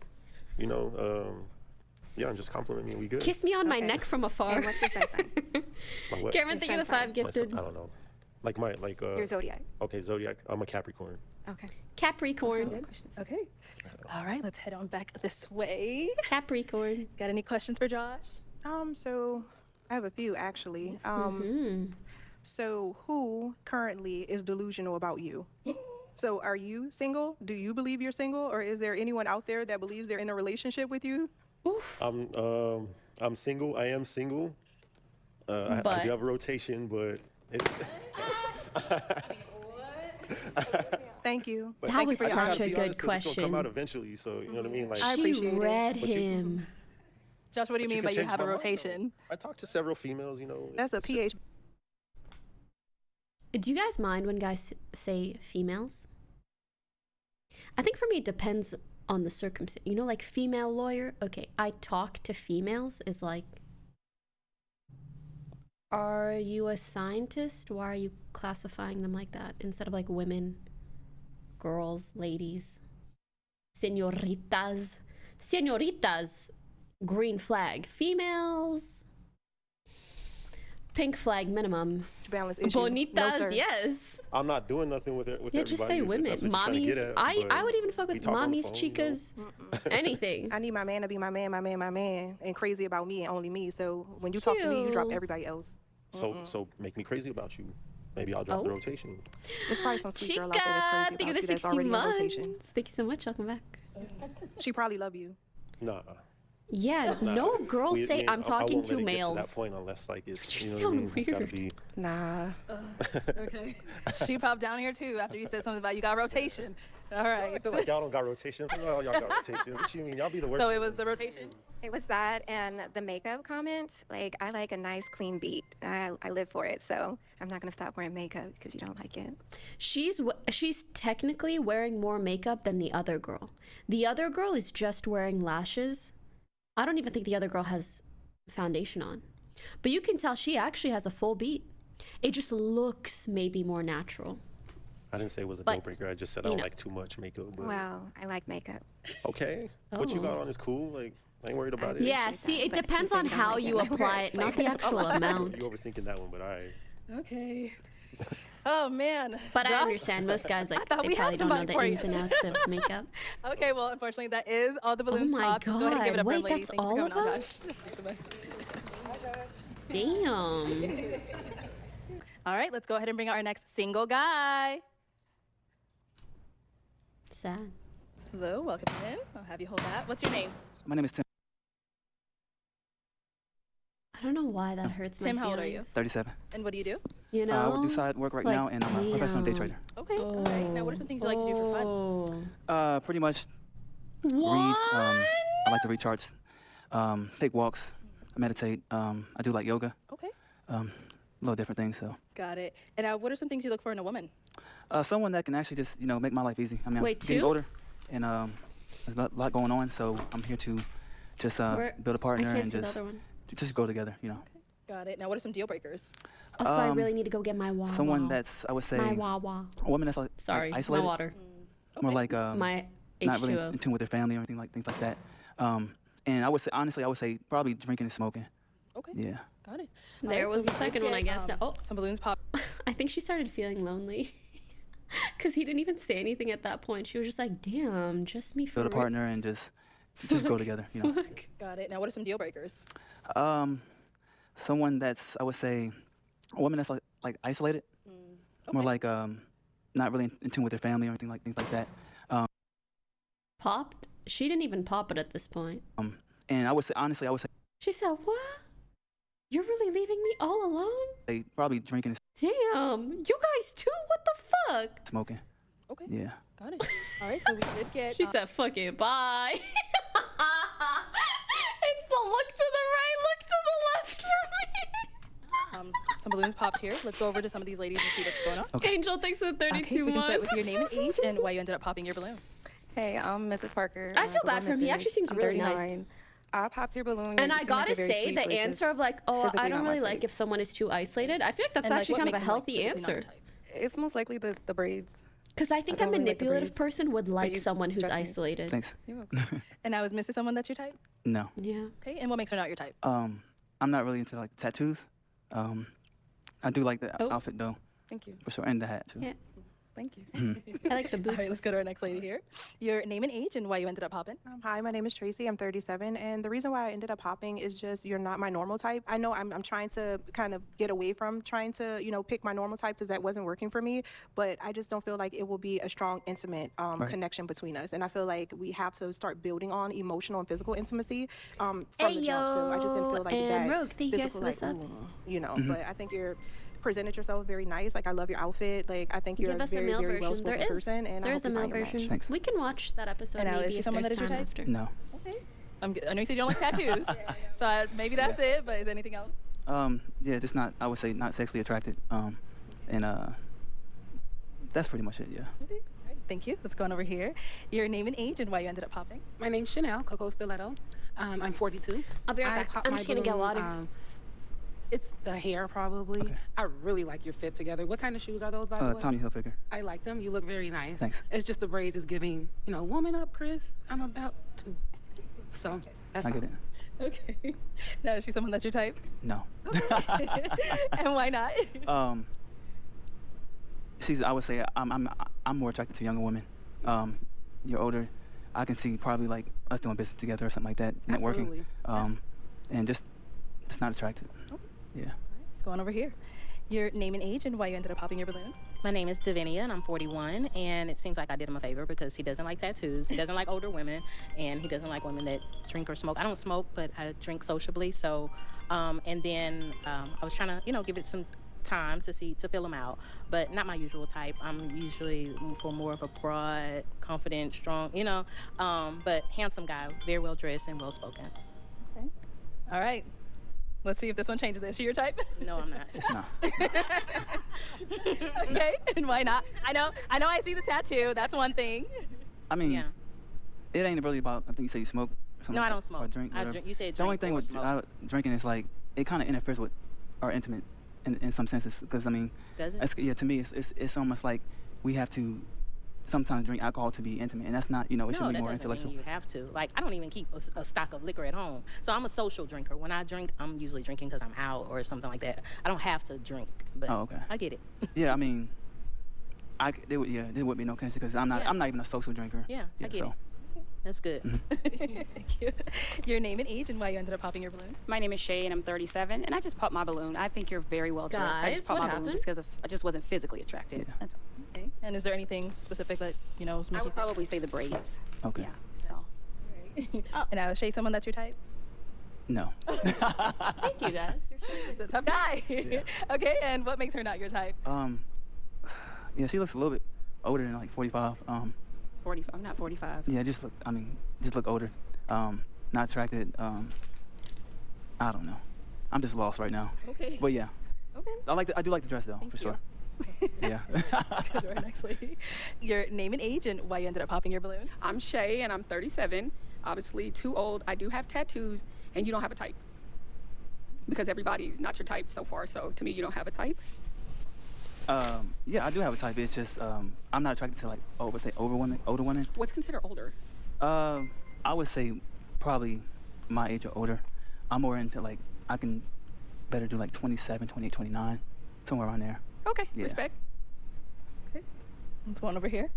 you know. Yeah, and just compliment me and we good. Kiss me on my Okay. neck from afar. And what's your sun sign? My what? Cameron, think of the sun sign. 5 gifted. I don't know. Like my Your zodiac. Okay, zodiac. I'm a Capricorn. Okay. Capricorn. Questions. Okay. All right, let's head on back this way. Capricorn. Got any questions for Josh? So I have a few actually. So who currently is delusional about you? So are you single? Do you believe you're single, or is there anyone out there that believes they're in a relationship with you? Oof. I'm single. I am single. I But- do have a rotation, but it's. Thank you. But That thank you was for your such honesty. a Be good honest, 'cause It's gonna come question. out eventually, so you know what I mean. Like I She appreciate it. read But you- him. Josh, what do you but mean by can you change have a my mind, though. rotation? I talked to several females. You know. That's a it's PH. just- Do you guys mind when guys say females? I think for me it depends on the circumstance. You know, like female lawyer. Okay, I talk to females is like, are you a scientist? Why are you classifying them like that instead of like women, girls, ladies, senoritas, senoritas, green flag, females, pink flag minimum. Balance issue. Bonitas, No, sir. yes. I'm not doing nothing with it. With Yeah, everybody. just say if women. that's what you're trying to Mommies. get at, I but would even fuck we with talk on the mommies, phone, you know. chicas, anything. I need my man to be my man, and crazy about me and only me. So when you talk to me, you drop Cute. everybody else. So make me crazy about you. Maybe I'll drop the rotation. There's probably some sweet girl out there that's crazy Thank you about for you the that's 60 already in months. rotation. Thank you so much. Welcome back. She probably love you. Nah. Yeah, no girls say I'm talking to I won't let it get males. to that point unless like it's, You you know sound what I mean? It's gotta weird. be. Nah. Okay. She popped down here too after you said something about you got rotation. All right. I feel like y'all don't got rotations. Oh, y'all got rotations. What you mean? Y'all be the worst. So it was the rotation? It was that and the makeup comment. Like, I like a nice, clean beat. I live for it, so I'm not gonna stop wearing makeup because you don't like it. She's technically wearing more makeup than the other girl. The other girl is just wearing lashes. I don't even think the other girl has foundation on. But you can tell she actually has a full beat. It just looks maybe more natural. I didn't say it was a deal breaker. I just said I don't like too much makeup. But Well, I like makeup. okay. What you got on is cool. Like, I ain't worried about it. Yeah, see, it depends on how you apply it, not the actual amount. You overthinking that one, but all right. Okay. Oh man. But I Josh, understand most guys I like thought they we had probably don't know somebody the for ins you. and outs of makeup. Okay, well, unfortunately, that is all the balloons my popped. Let's go ahead and give it up for God. him, Wait, ladies. that's Thank you all for of coming on, them? Josh. Damn. All right, let's go ahead and bring out our next single guy. Sad. Hello, welcome in. I'll have you hold that. What's your name? My name is Tim. I don't know why that hurts Tim, my how old are you? feelings. 37. And what do you do? You know? I would do side work right Like, now, and I'm a professional day damn. trader. Okay, all right. Now, what are some things you like to do for fun? Pretty much What? read. I like to read charts, take walks, meditate. I do like yoga. Okay. Little different things. So Got it. And what are some things you look for in a woman? someone that can actually just make my life easy. I mean, Wait, I'm getting two? older, and there's a lot going on. So I'm here to just build a partner I can't and see the just other one. just go together. Got it. Now, what are some deal breakers? Also, I really need to go get my wawa. Someone that's, I would say, my wawa. a woman that's like Sorry, isolated, my water. more like My not really H2O. in tune with their family or anything like things like that. And I would say honestly, I would say probably drinking and smoking. Okay. Yeah. Got it. There was so the we second did one, I get, guess. Oh, some balloons pop. I think she started feeling lonely. Because he didn't even say anything at that point. She was just like, damn, just me for Build a real." partner and just go together. Got it. Now, what are some deal breakers? Someone that's, I would say, a woman that's like isolated, more like not really in tune with their family or anything like things like that. Popped? She didn't even pop it at this point. And I would say honestly, I would say She said, what? You're really leaving me all alone? they probably drinking and Damn, you guys too? What the fuck? smoking. Okay. Yeah. Got it. All right, so we did get. She said, fuck it, bye. It's the look to the right, look to the left for me. Some balloons popped here. Let's go over to some of these ladies and see what's going on. Okay. Angel, thanks for 32 Okay, we can months. start with your name and age and why you ended up popping your balloon. Hey, I'm Mrs. Parker. I feel go by bad for him. He Mrs. actually seems I'm really nice. 39. I popped your balloon. And You I seem like gotta you're very say, sweet, the but just answer of like, oh, physically I don't not my really like type. if someone is too isolated. I feel like that's And, like, actually what kind of a makes him, like, healthy physically not your answer. type? It's most likely the braids. Because I think a don't really like the manipulative braids. person would like you someone who's dress nice. isolated. Thanks. You're welcome. And now, is Mrs. someone that's your type? No. Yeah. Okay, and what makes her not your type? I'm not really into like tattoos. I do like the outfit though, Thank you. for sure, and the hat too. Yeah. Thank you. I like the boots. All right, let's go to our next lady here. Your name and age and why you ended up popping. Hi, my name is Tracy. I'm 37, and the reason why I ended up hopping is just you're not my normal type. I know I'm trying to kind of get away from trying to pick my normal type because that wasn't working for me. But I just don't feel like it will be a strong, intimate connection between us. And I feel like we have to start building on emotional and physical intimacy from the jump. So I just didn't feel like and that. Rogue, thank you guys physical, for the like, subs. But I think you're presented yourself very nice. Like, I love your outfit. Like, I think you're Give a us very, a male very version. well-spoken There is. person. And I There hope is a you male find your match. version. Thanks. We can watch that episode And now, maybe is she if someone there's that is your time type? after. No. Okay. I know you said you don't like tattoos, so maybe that's it. But is there anything else? Yeah, just not. I would say not sexually attracted. And that's pretty much it. Yeah. Okay. All right, thank you. Let's go on over here. Your name and age and why you ended up popping. My name's Chanel Coco Stiletto. I'm 42. I'll be right I back. popped I'm my just gonna get balloon, water. It's the hair, probably. Okay. I really like your fit together. What kind of shoes are those, by the way? Tommy Hilfiger. I like them. You look very nice. Thanks. It's just the braids is giving, woman up, Chris. I'm about to. So that's I get all. it. Okay. Now, is she someone that's your type? No. And why not? I would say I'm more attracted to younger women. You're older. I can see probably like us doing business together or something like that, networking. Absolutely. And just not attracted. Okay. Yeah. Let's Go on over here. Your name and age and why you ended up popping your balloon. My name is Davinia, and I'm 41, and it seems like I did him a favor because he doesn't like tattoos, he doesn't like older women, and he doesn't like women that drink or smoke. I don't smoke, but I drink sociably, so, and then I was trying to, give it some time to fill him out, but not my usual type. I'm usually for more of a broad, confident, strong, but handsome guy, very well dressed and well spoken. Okay. All right. Let's see if this one changes. Is she your type? No, I'm not. It's not. Okay, and why not? I know I see the tattoo. That's one thing. I mean, Yeah. it ain't really about, I think you say you smoke. Or something No, like I don't that, smoke. Or drink, I whatever. drink. You said The only drink thing or with smoke. drinking is like, it kind of interferes with our intimate in some senses. Because, I mean, Does it? to me, it's almost like we have to sometimes drink alcohol to be intimate. And that's not, it No, should be that more doesn't intellectual. mean you have to. Like, I don't even keep a stock of liquor at home. So I'm a social drinker. When I drink, I'm usually drinking because I'm out or something like that. I don't have to drink, but Oh, okay. I get it. Yeah, I mean, there would be no connection because I'm not even a social drinker. Yeah, I get so. it. That's good. Thank you. Your name and age and why you ended up popping your balloon. My name is Shay, and I'm 37, and I just popped my balloon. I think you're very well dressed. I Guys, just popped what my balloon happened? just because I just wasn't physically attracted. Yeah. That's all. Okay. And is there anything specific that was I making would probably say the braids. Okay. Yeah. So. And now is Shay someone that's your type? No. Thank you, guys. It's a tough guy. Okay, and what makes her not your type? Yeah, she looks a little bit older than like 45. 45. I'm not 45. Yeah, just look older. Not attracted. I don't know. I'm just lost right now. Okay. But yeah. Okay. I do like the dress though, for sure. Yeah. Let's go to our next lady. Your name and age and why you ended up popping your balloon. I'm Shay, and I'm 37. Obviously, too old. I do have tattoos, and you don't have a type. Because everybody's not your type so far, so to me, you don't have a type. Yeah, I do have a type. It's just I'm not attracted to like older women. What's considered older? I would say probably my age or older. I'm more into like I can better do like 27, 28, 29, somewhere around there. Okay, Yeah. respect. Okay. Let's go on over here.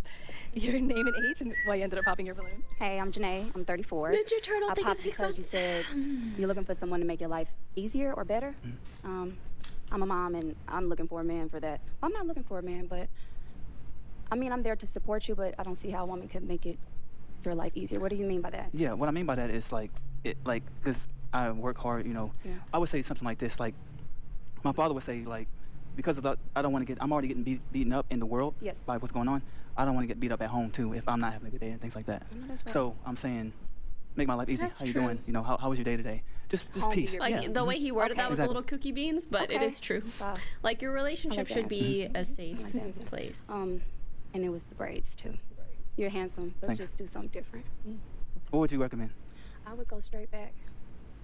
Your name and age and why you ended up popping your balloon. Hey, I'm Janae. I'm 34. Ninja Turtle, I think popped of 6 because you said you're looking for someone to make your life easier or better. I'm a mom, and I'm looking for a man for that. Well, I'm not looking for a man, but I mean, I'm there to support you, but I don't see how a woman could make your life easier. What do you mean by that? Yeah, what I mean by that is because I work hard, Yeah. I would say something like this, like my father would say, like, because of that, I'm already getting beaten up in the world Yes. by what's going on. I don't want to get beat up at home too if I'm not having a good day and things like that. I know that's right. So I'm saying, make my life easy. That's how you true. doing? How was your day today? Just Home be peace. your Like Yeah. the way he worded Okay. that was Exactly. a little cookie beans, but it Okay. is true. Wow. Like your relationship that should answer. be a safe like that answer. place. And it was the braids too. You're handsome, but Thanks. just do something different. What would you recommend? I would go straight back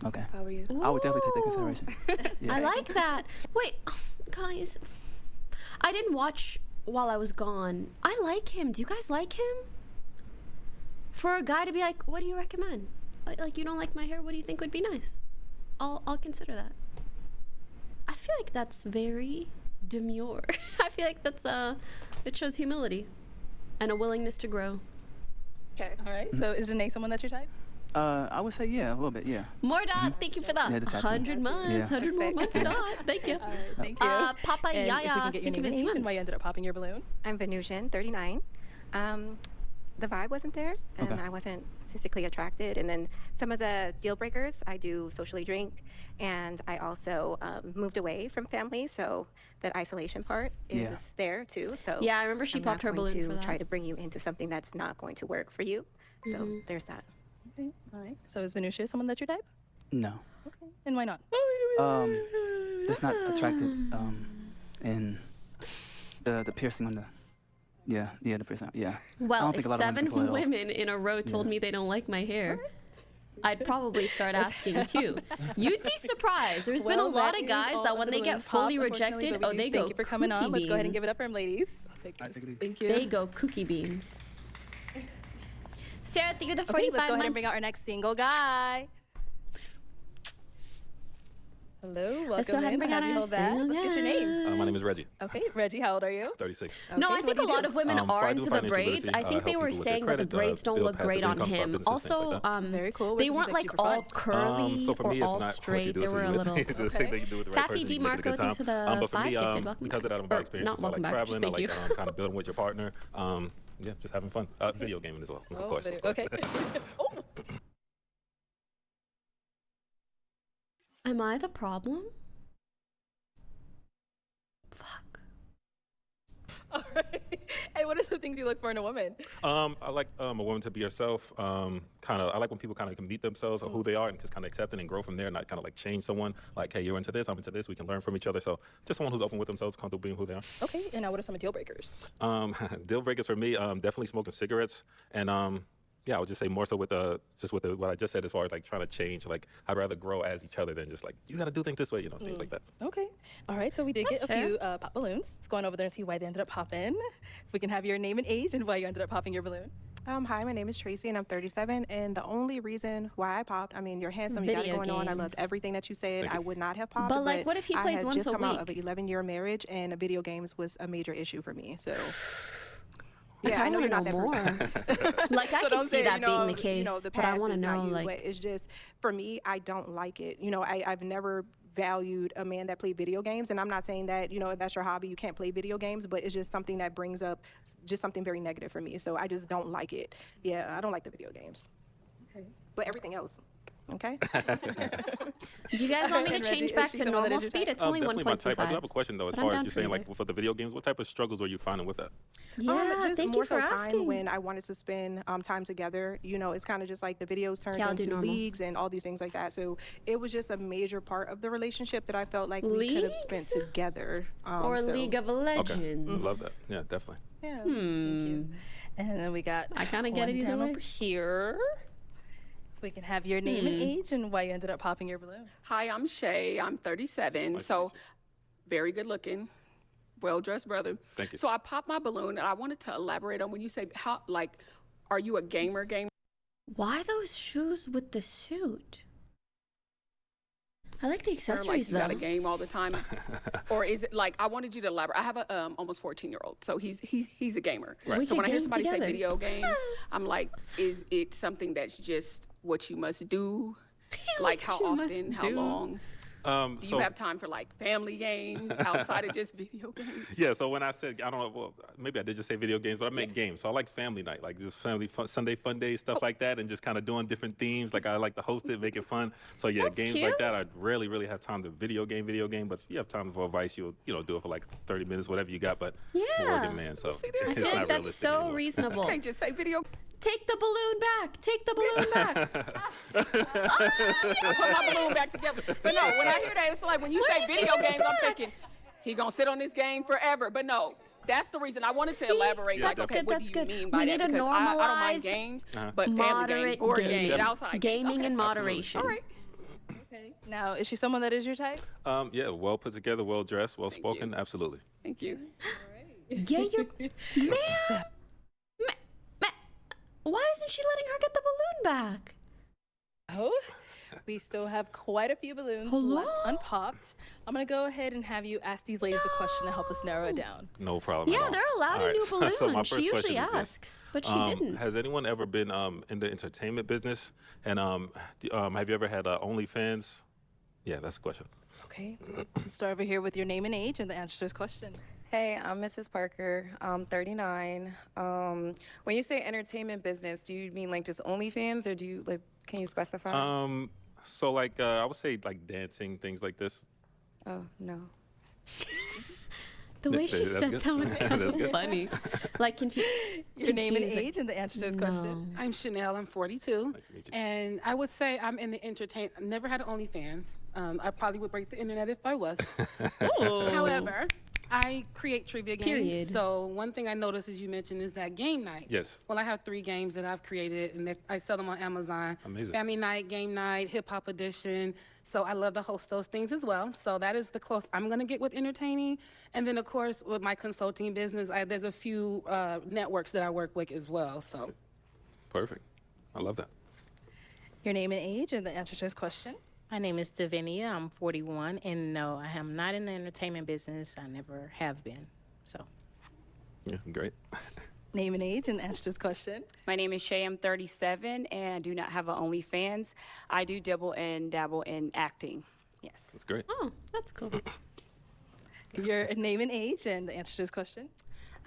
Okay. if I were you. I would definitely take that Ooh. consideration. Yeah. I like that. Wait, guys, I didn't watch while I was gone. I like him. Do you guys like him? For a guy to be like, what do you recommend? Like you don't like my hair? What do you think would be nice? I'll consider that. I feel like that's very demure. I feel like that's it shows humility and a willingness to grow. Okay. All right. So is Janae someone that's your type? I would say yeah, a little bit, yeah. Mordot, thank you for that. Yeah, the tattoo. 100 months, Yeah. 100 more months, Dot. Thank you. All right. Thank you. Papa And if we Yaya, can get your thank you name for and the age and why you months. ended up popping your balloon. I'm Venusian, 39. The vibe wasn't there, and Okay. I wasn't physically attracted. And then some of the deal breakers, I do socially drink, and I also moved away from family, so that isolation part is Yeah. there too. So Yeah, I remember she I'm popped her not going balloon to for that. try to bring you into something that's not going to work for you. So there's that. Okay. All right. So is Venusia someone that's your type? No. Okay. And why not? Just not attracted. And the piercing on the. Yeah, the piercing. Yeah. I Well, don't if think a lot of 7 can pull it off. women in a row told me they don't like my hair, I'd probably start asking too. You'd be surprised. There's been a Well, lot that of is guys all that of when the they get balloons fully popped, unfortunately, rejected, but oh, we they do go Thank you for coming cookie on. Let's go ahead and give it beans. up for him, ladies. I'll take All right, this. take it easy. Thank you. They go cookie beans. Sarah, you're the Okay, 45 let's go ahead and months. bring out our next single guy. Hello, welcome Let's go ahead and bring in. out Have you our hold that. Let's get your name. My name is Reggie. Okay, Reggie, how old are you? 36. No, Okay, I think a what do you lot do? of women So are I do into the financial braids. literacy. I think they help were people with their saying that the credit, braids don't build look great passive on income, start him. businesses, things Also, like that. Very cool. What they do you weren't think like you for all fun? curly So for or me, it's all not straight. what you do, They it's were what a you little. live. The same thing you do with the right Taffy person, D. you make it a Marco, good time. thanks for the But for 5 me, gifted. Welcome because of back. that, my Or experiences, not I welcome like back. Just traveling, I thank like you. kind of building with your partner. Yeah, just having fun. Video gaming as well, of course. Of course. Okay. Am I the problem? Fuck. All right. And what are some things you look for in a woman? I like a woman to be herself. I like when people kind of can meet themselves or who they are and just kind of accept it and grow from there, and not kind of like change someone. Like, hey, you're into this, I'm into this. We can learn from each other. So just someone who's open with themselves, comfortable being who they are. Okay. And now what are some deal breakers? Deal breakers for me, definitely smoking cigarettes, and yeah, I would just say more so with what I just said as far as like trying to change. Like, I'd rather grow as each other than just like, you got to do things this way, things like that. Okay. All right. So we did That's get a few pop balloons. Let's go on over there and see why they ended up popping. If we can have your name and age and why you ended up popping your balloon. Hi, my name is Tracy, and I'm 37. And the only reason why I popped, I mean, you're handsome, you got it Video going on. I games. loved everything that you said. I would not have popped. But, like, what if he I plays had once just a come out of week? an 11-year marriage, and video games was a major issue for me. So. Yeah, I know you're not that more. Like, I So can don't see say, that being the case, the but I past want to is not know, you, like, but it's just, for me, I don't like it. I've never valued a man that played video games, and I'm not saying that, if that's your hobby, you can't play video games, but it's just something that brings up just something very negative for me. So I just don't like it. Yeah, I don't like the video games. Okay. But everything else. Okay. Do you guys want me to And Reggie, change is back she to someone that normal is your speed? type? It's only Definitely my type. I 1.25. do have a question though, as But I'm far as down you're for saying, either. like for the video games, what type of struggles were you finding with that? Yeah, Just thank more you so for time asking. when I wanted to spend time together. It's kind of just like the videos turned Yeah, I'll do into normal. leagues and all these things like that. So it was just a major part of the relationship that I felt like we could have spent Leagues? together. Or League of Legends. Okay. Love that. Yeah, definitely. Yeah. And then we got I kinda get it either down way. over here. We can have your name and age and why you ended up popping your balloon. Hi, I'm Shay. I'm 37. Nice to So meet you. very good looking, well dressed brother. Thank you. So I popped my balloon, and I wanted to elaborate on when you say are you a gamer? Why those shoes with the suit? I like the Or accessories like you though. got a game all the time, or is it like I wanted you to elaborate? I have a almost 14-year-old, so he's a gamer. Right. We So could when I hear game somebody together. say video games, I'm like, is it something that's just what you must do? Like how you must often? How do. long? Do So you have time for like family games outside of just video games? yeah, so when I said, I don't know, well, maybe I did just say video games, but I meant games. So I like family night, like just family fun, Sunday fun days, stuff like that, and just kind of doing different themes. Like I like to host it, make it fun. So yeah, That's games cute. like that, I rarely, really have time to video game. But if you have time for advice, you'll do it for like 30 minutes, whatever you got. But I'm a Yeah. working man, so I it's feel not like that's realistic so anymore. reasonable. Can't just say video. Take the balloon back. Take the balloon back. I put my balloon back together. But no, when I hear that, it's like when you What say do you video think games, of I'm that? thinking he gonna sit on this game forever. But no, that's the reason I wanted to See? elaborate. That's like, okay, good, what that's do you good. mean We by need that? to Because I don't mind normalize games, but family moderate games, board gaming. games, outside games. Gaming Okay. in moderation. All right. Okay. Now, is she someone that is your type? Yeah, well put together, well dressed, well spoken, you. absolutely. Thank you. Get your man. Why isn't she letting her get the balloon back? Oh, we still have quite a few balloons left unpopped. I'm gonna go ahead and have you ask these ladies a question to help us narrow it down. No problem. at Yeah, all. they're allowed All a new right, balloon. so my She first usually question is this. asks, but she didn't. Has anyone ever been in the entertainment business? And have you ever had OnlyFans? Yeah, that's the question. Okay. Let's start over here with your name and age and the answer to this question. Hey, I'm Mrs. Parker. I'm 39. When you say entertainment business, do you mean like just OnlyFans, or do you can you specify? So like I would say like dancing, things like this. Oh no. The way she That's said good. that was kind That's of good. funny. Like Your name and age and the answer to this question. I'm Chanel. I'm 42. Nice to meet you. And I would say I'm in the entertain. I never had an OnlyFans. I probably would break the internet if I was. However, I create trivia games. Period. So one thing I noticed, as you mentioned, is that game night. Yes. Well, I have 3 games that I've created, and I sell them on Amazon. Amazing. Family night, game night, hip hop edition. So I love to host those things as well. So that is the close I'm going to get with entertaining. And then, of course, with my consulting business, there's a few networks that I work with as well. So Perfect. I love that. Your name and age and the answer to this question. My name is Davinia. I'm 41, and no, I am not in the entertainment business. I never have been. So, Yeah, great. Name and age and answer this question. My name is Shay. I'm 37, and I do not have an OnlyFans. I do dabble in acting. Yes. That's great. Oh, that's cool. Your name and age and the answer to this question.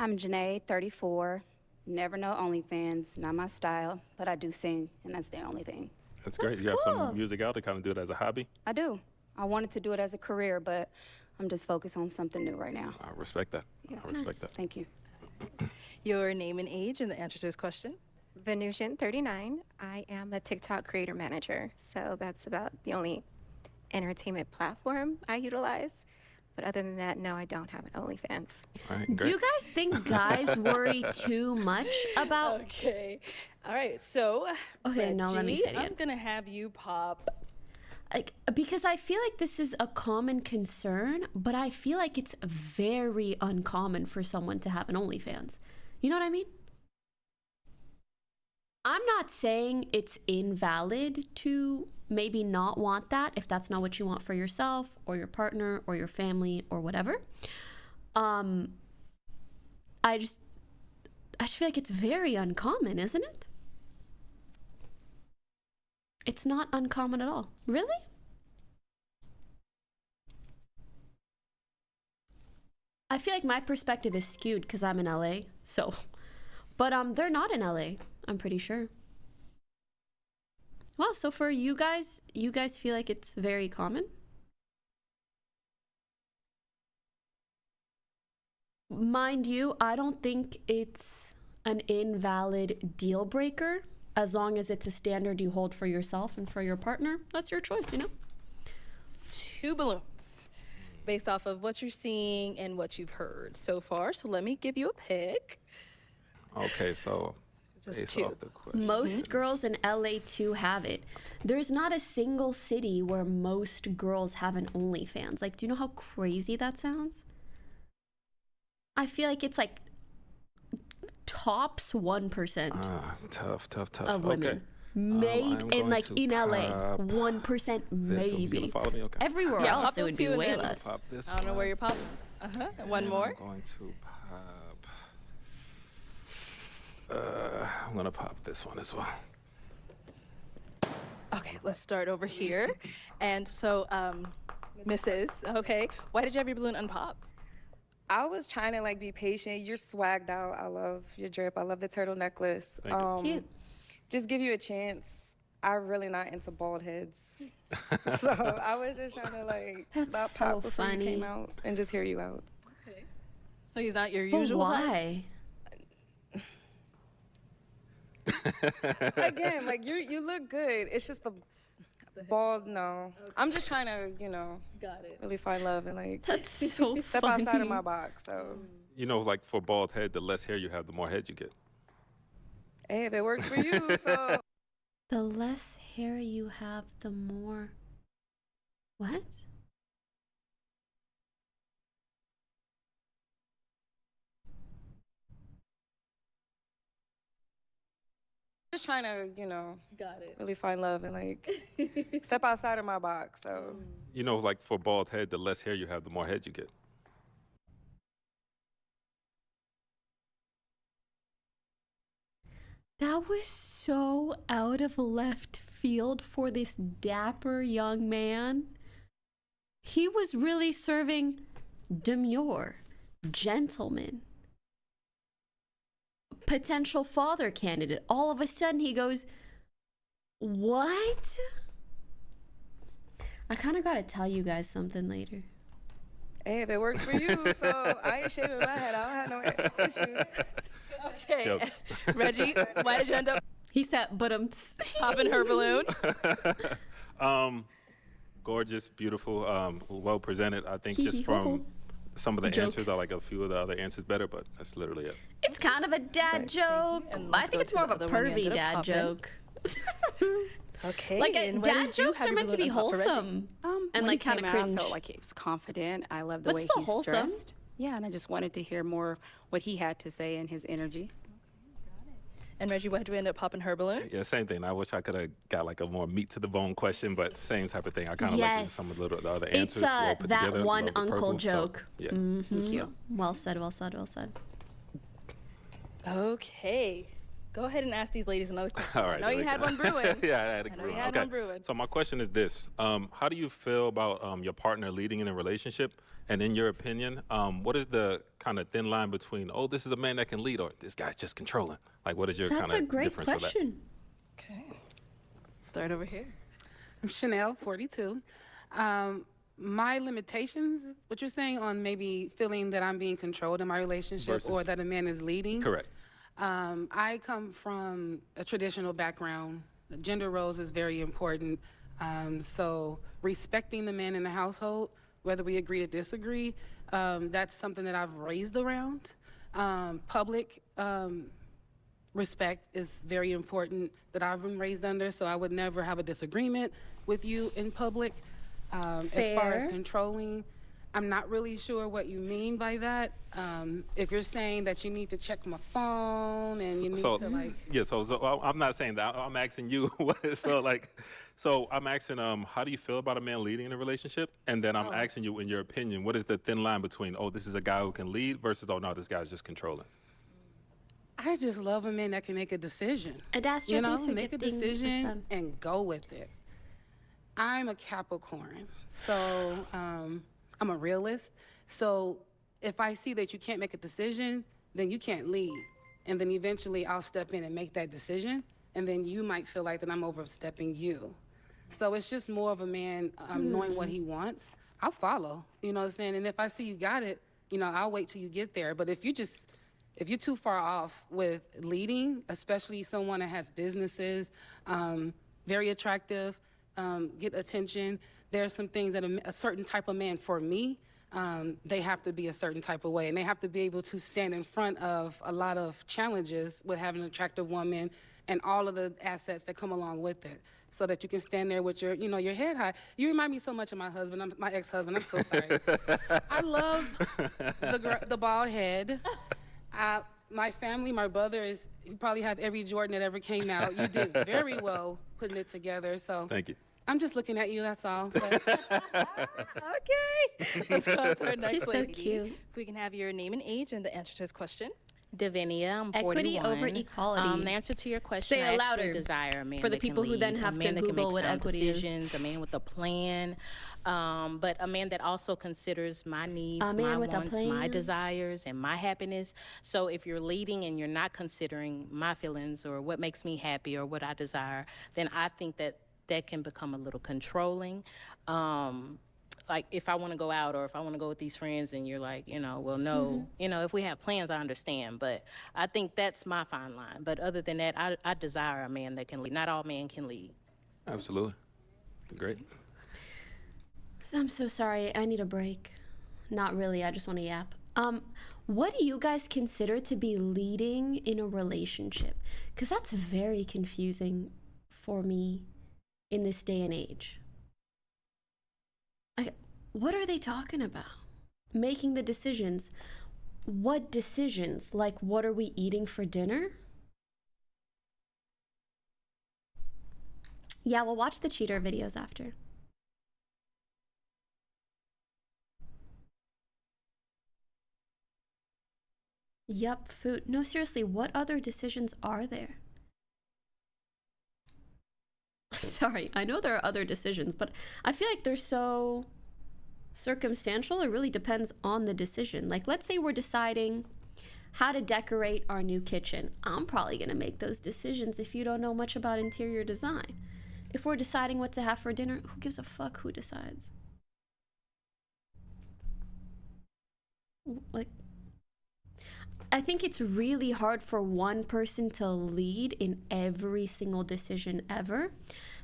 I'm Janae, 34. Never know OnlyFans, not my style, but I do sing, and that's the only thing. That's great. That's You have cool. some music out to kind of do it as a hobby. I do. I wanted to do it as a career, but I'm just focused on something new right now. I respect that. I respect that. Thank you. Your name and age and the answer to this question. Venusian, 39. I am a TikTok creator manager, so that's about the only entertainment platform I utilize. But other than that, no, I don't have an OnlyFans. All right, Do great. you guys think guys worry too much about? Okay. All right. So, Okay, no, let me Reggie, say it again. I'm gonna have you pop. Like, because I feel like this is a common concern, but I feel like it's very uncommon for someone to have an OnlyFans. You know what I mean? I'm not saying it's invalid to maybe not want that if that's not what you want for yourself or your partner or your family or whatever. I just feel like it's very uncommon, isn't it? It's not uncommon at all. Really? I feel like my perspective is skewed because I'm in LA, so. But they're not in LA, I'm pretty sure. Well, so for you guys feel like it's very common? Mind you, I don't think it's an invalid deal breaker as long as it's a standard you hold for yourself and for your partner. That's your choice, you know? 2 balloons based off of what you're seeing and what you've heard so far. So let me give you a pick. Okay, so Just based 2. off the question. Most girls in LA too have it. There's not a single city where most girls have an OnlyFans. Like, do you know how crazy that sounds? I feel like it's like tops 1% Tough. of women. Okay. Maybe I'm in going like to in LA, pop 1% You maybe. gonna follow me? Okay. Everywhere Yeah, else pop it those would be 2 and way then less. Pop this I don't know one. where you're popping. One more. I'm going to pop. I'm gonna pop this one as well. Okay, let's start over here. And so, Mrs. Okay, why did you have your balloon unpopped? I was trying to like be patient. You're swagged out. I love your drip. I love the turtle necklace. Thank you. Cute. Just give you a chance. I'm really not into bald heads. So I was just trying to like That's not so pop before funny. you came out and just hear you out. So he's not your But usual type? why? Again, like you look good. It's just the bald, no. I'm just trying to, Got it. really find love and like That's so step funny. outside of my box. So You know, like for bald head, the less hair you have, the more head you get. hey, if it works for you, so The less hair you have, the more. What? just trying to, Got it. really find love and like step outside of my box. So You know, like for bald head, the less hair you have, the more head you get. That was so out of left field for this dapper young man. He was really serving demure, gentleman, potential father candidate. All of a sudden he goes, what? I kind of got to tell you guys something later. hey, if it works for you, so I ain't shaving my head. I don't have no issues. Okay. Jokes. Reggie, why did you end up He said, but I'm popping her balloon? Gorgeous, beautiful, well presented. I think just from some of the Jokes. answers, I like a few of the other answers better, but that's literally it. It's kind of a dad joke. And I let's think go it's to more the of a other one you pervy ended up dad popping. joke. Okay. Like and why dad did you jokes have are your meant to balloon be unpopped for Reggie? wholesome and When like he kind of came out, cringe. I felt like he was confident. I love the But way still he's wholesome. dressed. Yeah, and I just wanted to hear more what he had to say and his energy. And Reggie, what did we end up popping her balloon? Yeah, same thing. I wish I could have got like a more meat to the bone question, but same type of thing. I kind of like some of the other answers. It's well put that together, one love the uncle purple, joke. So, yeah. Thank you. Well said, well said, well said. Okay. Go ahead and ask these ladies another question. All right, I know you had one brewing. Yeah, I had a I know brewing. you had Okay. one brewing. So my question is this: how do you feel about your partner leading in a relationship? And in your opinion, what is the kind of thin line between, oh, this is a man that can lead, or this guy's just controlling? Like, what is your kind That's of a great difference for that? question. Okay. Start over here. I'm Chanel, 42. My limitations, what you're saying on maybe feeling that I'm being controlled in my relationship or that a man is leading. Correct. I come from a traditional background. Gender roles is very important. So respecting the man in the household, whether we agree to disagree, that's something that I've raised around. Public respect is very important that I've been raised under, so I would never have a disagreement with you in public. As far as controlling, I'm not really sure what you mean by that. If you're saying that you need to check my phone and you need to like... Yeah, so I'm not saying that. I'm asking you, so I'm asking, how do you feel about a man leading in a relationship? And then I'm asking you, in your opinion, what is the thin line between, oh, this is a guy who can lead versus, oh, no, this guy's just controlling? I just love a man that can make a decision. Adastra, you know, thanks for make a gifting decision and go with it. I'm a Capricorn, so I'm a realist. So if I see that you can't make a decision, then you can't lead. And then eventually I'll step in and make that decision. And then you might feel like that I'm overstepping you. So it's just more of a man knowing what he wants. I'll follow, you know what I'm saying? And if I see you got it, you know, I'll wait till you get there. But if you're too far off with leading, especially someone that has businesses, very attractive, get attention, there are some things that a certain type of man, for me, they have to be a certain type of way. And they have to be able to stand in front of a lot of challenges with having an attractive woman and all of the assets that come along with it. So that you can stand there with your, you know, your head high. You remind me so much of my husband, my ex-husband. I'm so sorry. I love the bald head. My family, my brother you probably have every Jordan that ever came out. You did very well putting it together. So thank you. I'm just looking at you, that's all. Okay. Let's go to our next She's so lady. cute. If we can have your name and age and the answer to his question. Davinia, I'm 41. Equity over equality. The answer to your question, Say it I louder actually desire a man for the that can people who then lead, have a to man that can Google make what sound equity is. decisions, a man with a plan, but a man that also considers my needs, A man my with a wants, my plan. desires, and my happiness. So if you're leading and you're not considering my feelings or what makes me happy or what I desire, then I think that can become a little controlling. Like if I want to go out or if I want to go with these friends and you're like, you know, well, no, you know, if we have plans, I understand. But I think that's my fine line. But other than that, I desire a man that can lead. Not all men can lead. Absolutely. Great. I'm so sorry. I need a break. Not really. I just want to yap. What do you guys consider to be leading in a relationship? Because that's very confusing for me in this day and age. What are they talking about? Making the decisions. What decisions? Like, what are we eating for dinner? Yeah, we'll watch the cheater videos after. Yup, food. No, seriously, what other decisions are there? Sorry, I know there are other decisions, but I feel like they're so circumstantial. It really depends on the decision. Like, let's say we're deciding how to decorate our new kitchen. I'm probably going to make those decisions if you don't know much about interior design. If we're deciding what to have for dinner, who gives a fuck who decides? Like, I think it's really hard for one person to lead in every single decision ever.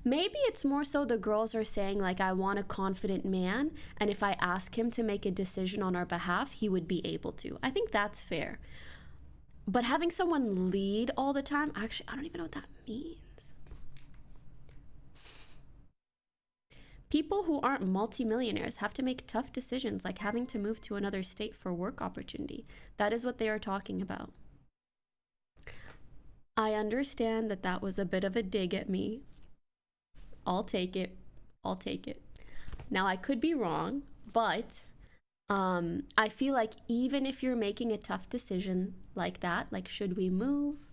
Maybe it's more so the girls are saying, like, I want a confident man, and if I ask him to make a decision on our behalf, he would be able to. I think that's fair. But having someone lead all the time, actually, I don't even know what that means. People who aren't multimillionaires have to make tough decisions, like having to move to another state for work opportunity. That is what they are talking about. I understand that that was a bit of a dig at me. I'll take it. I'll take it. Now, I could be wrong, but I feel like even if you're making a tough decision like that, like should we move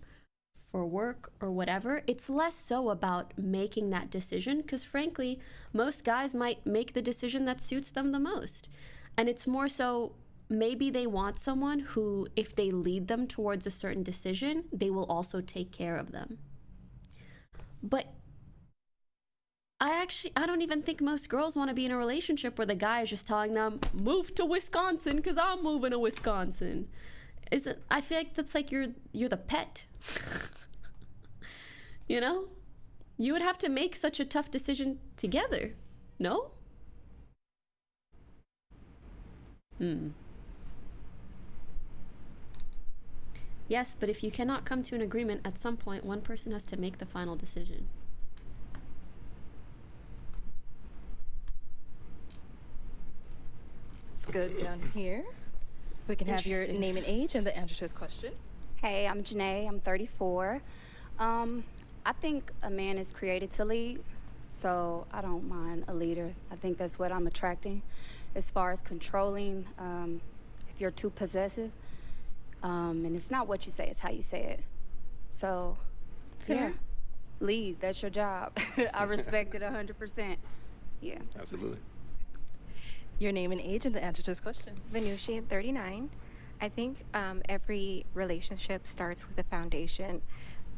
for work or whatever, it's less so about making that decision, because frankly, most guys might make the decision that suits them the most. And it's more so maybe they want someone who, if they lead them towards a certain decision, they will also take care of them. But I don't even think most girls want to be in a relationship where the guy is just telling them, move to Wisconsin because I'm moving to Wisconsin. I feel like that's like you're the pet. You know? You would have to make such a tough decision together. No? Yes, but if you cannot come to an agreement, at some point, one person has to make the final decision. It's good down here. We can have your name and age and the answer to his question. Hey, I'm Janae. I'm 34. I think a man is created to lead, so I don't mind a leader. I think that's what I'm attracting. As far as controlling, if you're too possessive, and it's not what you say, it's how you say it. So, yeah, lead. That's your job. I respect it 100%. Yeah, Absolutely. Your name and age and the answer to his question. Venushi, 39. I think every relationship starts with a foundation.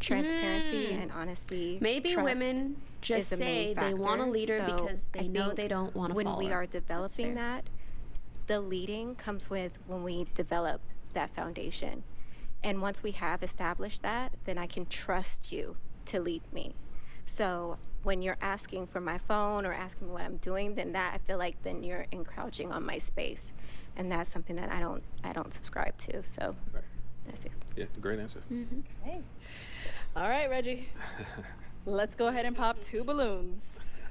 Transparency and honesty. Maybe women just say they want a leader because they know they don't want to follow. When we are developing that, the leading comes with when we develop that foundation. And once we have established that, then I can trust you to lead me. So when you're asking for my phone or asking me what I'm doing, then that I feel like then you're encroaching on my space. And that's something that I don't subscribe to. So that's it. Yeah, great answer. Okay. All right, Reggie. Let's go ahead and pop 2 balloons.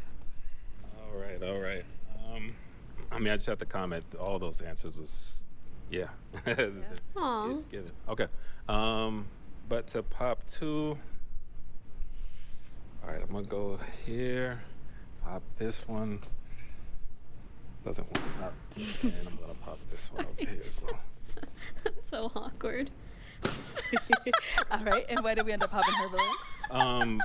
All right. I mean, I just have to comment. All those answers was, yeah. Aww. It's given. Okay. But to pop 2. All right, I'm gonna go here. Pop this one. Doesn't want to pop. And I'm gonna pop this one over here as well. That's so awkward. All right, and why did we end up popping her balloon?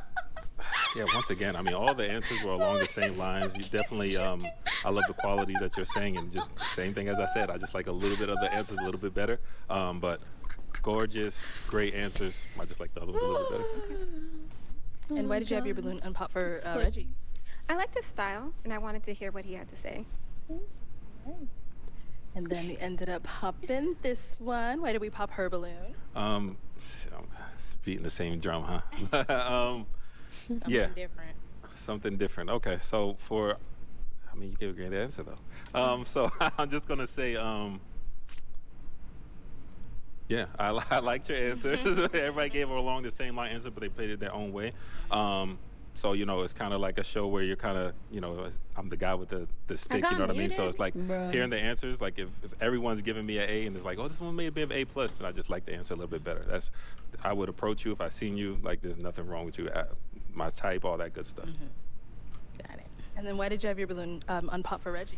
Yeah, once again, I mean, all the answers were along the same lines. You definitely, I love the qualities that you're saying, and just the same thing as I said. I just like a little bit of the answers a little bit better. But gorgeous, great answers. I just like the other ones a little bit better. And why did you have your balloon unpop for Reggie? I liked his style, and I wanted to hear what he had to say. And then we ended up popping this one. Why did we pop her balloon? It's beating the same drum, huh? Something different. Something different. Okay, so I mean, you gave a great answer though. So I'm just gonna say, yeah, I liked your answers. Everybody gave along the same line answer, but they played it their own way. So, you know, it's kind of like a show where you're kind of, you know, I'm the guy with the stick, you know what I mean? So it's like hearing the answers, like if everyone's giving me an A and it's like, oh, this one may be an A+, then I just like the answer a little bit better. I would approach you if I seen you, like there's nothing wrong with you, my type, all that good stuff. Got it. And then why did you have your balloon unpop for Reggie?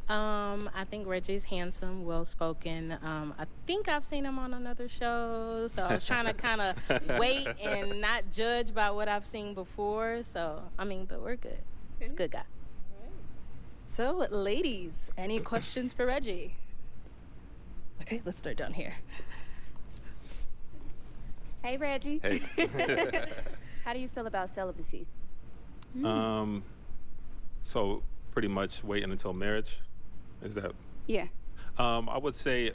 I think Reggie's handsome, well-spoken. I think I've seen him on another show, so I was trying to kind of wait and not judge by what I've seen before. So, I mean, but we're good. He's a good guy. So, ladies, any questions for Reggie? Okay, let's start down here. Hey, Reggie. Hey. How do you feel about celibacy? So pretty much waiting until marriage. Is that? Yeah. I would say,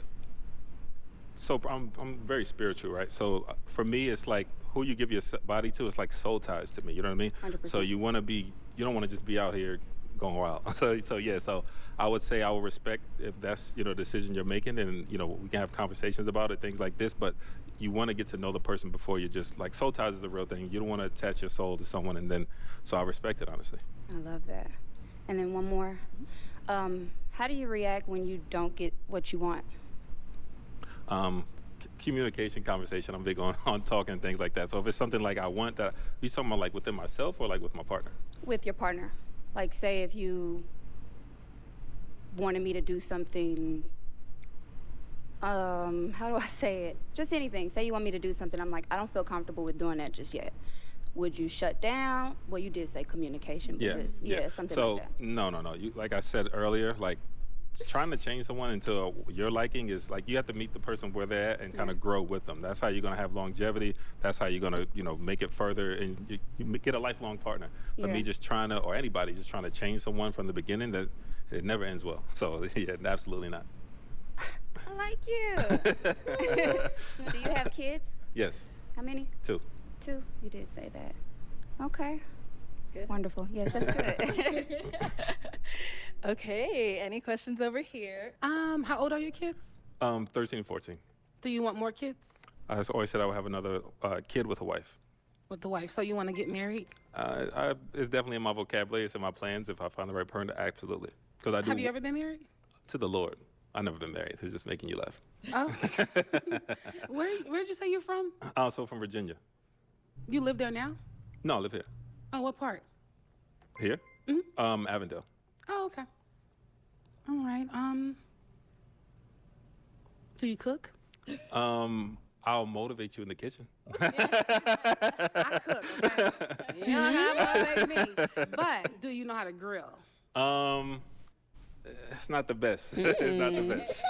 so I'm very spiritual, right? So for me, it's like who you give your body to, it's like soul ties to me, you know what I mean? 100%. So you don't want to just be out here going wild. So I would say I will respect if that's, you know, a decision you're making, and, you know, we can have conversations about it, things like this, but you want to get to know the person before you just, like, soul ties is a real thing. You don't want to attach your soul to someone, and then, so I respect it, honestly. I love that. And then one more. How do you react when you don't get what you want? communication, conversation. I'm big on talking and things like that. So if it's something like I want that, you talking about like within myself or like with my partner? With your partner. Like, say if you wanted me to do something, how do I say it? Just anything. Say you want me to do something, I'm like, I don't feel comfortable with doing that just yet. Would you shut down? Well, you did say communication, but Yeah. something So like that. no. You, like I said earlier, like trying to change someone into your liking is like you have to meet the person where they're at and kind of grow with them. That's how you're gonna have longevity. That's how you're gonna make it further and you get a lifelong partner. But me just trying to, or anybody just trying to change someone from the beginning, that it never ends well. So yeah, absolutely not. I like you. Do you have kids? Yes. How many? 2. 2? You did say that. Okay. Good. Wonderful. Yes, that's good. Okay, any questions over here? How old are your kids? 13 and 14. Do you want more kids? I always said I would have another kid with a wife. With the wife. So you want to get married? It's definitely in my vocabulary. It's in my plans. If I find the right person, absolutely. Because I do. Have you ever been married? To the Lord. I've never been married. It's just making you laugh. Oh. Where'd you say you're from? Also from Virginia. You live there now? No, I live here. Oh, what part? Here? Avondale. Oh, okay. All right. Do you cook? I'll motivate you in the kitchen. I cook, okay? You don't have to motivate me. But do you know how to grill? It's not the best. It's not the best.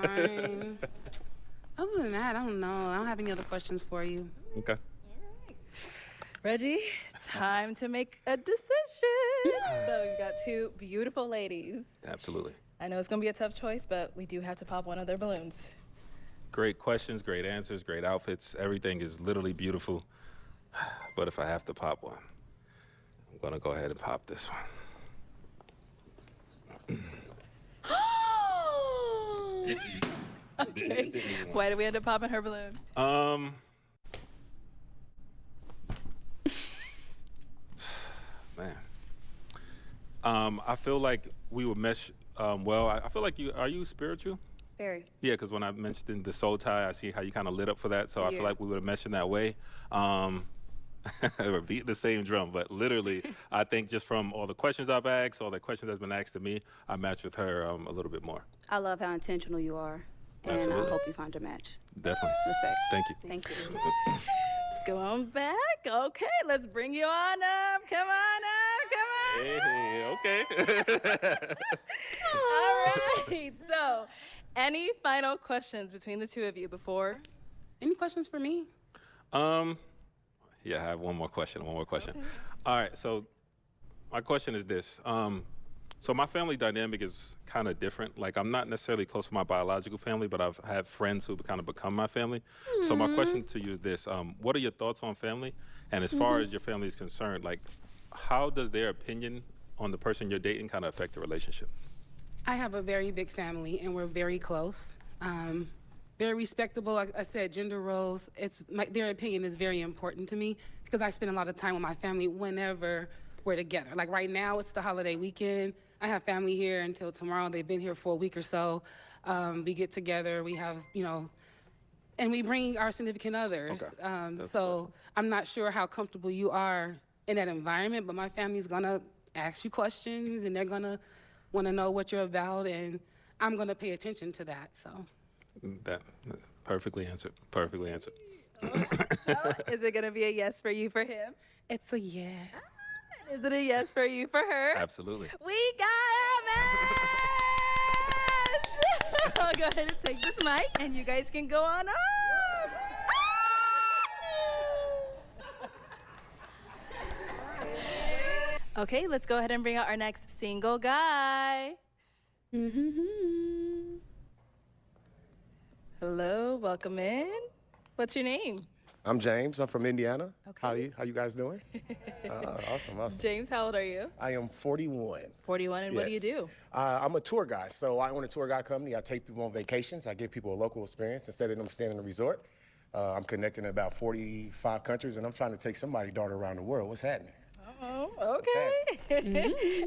Okay. Other than that, I don't know. I don't have any other questions for you. Okay. Reggie, time to make a decision. So we've got 2 beautiful ladies. Absolutely. I know it's gonna be a tough choice, but we do have to pop one of their balloons. Great questions, great answers, great outfits. Everything is literally beautiful. But if I have to pop one, I'm gonna go ahead and pop this one. Okay. Why did we end up popping her balloon? Man. I feel like we would mesh well. I feel like are you spiritual? Very. Yeah, because when I mentioned the soul tie, I see how you kind of lit up for that. So I feel like we would have meshed in that way. We're beating the same drum, but literally, I think just from all the questions I've asked, all the questions that's been asked to me, I match with her a little bit more. I love how intentional you are, and Absolutely. I hope you find your match. Definitely. Respect. Thank you. Thank you. Let's go on back. Okay, let's bring you on up. Come on up. Come on. Hey, okay. All right. So, any final questions between the 2 of you before? Any questions for me? Yeah, I have one more question. Okay. All right, so my question is this. So my family dynamic is kind of different. Like, I'm not necessarily close to my biological family, but I've had friends who kind of become my family. So my question to you is this. What are your thoughts on family? And as far as your family is concerned, like, how does their opinion on the person you're dating kind of affect the relationship? I have a very big family, and we're very close. Very respectable. Like I said, gender roles, their opinion is very important to me because I spend a lot of time with my family whenever we're together. Like right now, it's the holiday weekend. I have family here until tomorrow. They've been here for a week or so. We get together, we have, and we bring our significant others. Okay. So I'm not sure how comfortable you are in that environment, but my family's gonna ask you questions and they're gonna wanna know what you're about, and I'm gonna pay attention to that, so. That perfectly answered. Perfectly answered. Is it going to be a yes for you for him? It's a yes. Is it a yes for you for her? Absolutely. We got a match! I'll go ahead and take this mic, and you guys can go on up. Okay, let's go ahead and bring out our next single guy. Hello, welcome in. What's your name? I'm James. I'm from Indiana. Okay. How you guys doing? Awesome. James, how old are you? I am 41. 41, and what do you Yes. do? I'm a tour guide, so I own a tour guide company. I take people on vacations. I give people a local experience instead of them staying in a resort. I'm connecting in about 45 countries, and I'm trying to take somebody's daughter around the world. What's happening? Oh, Okay.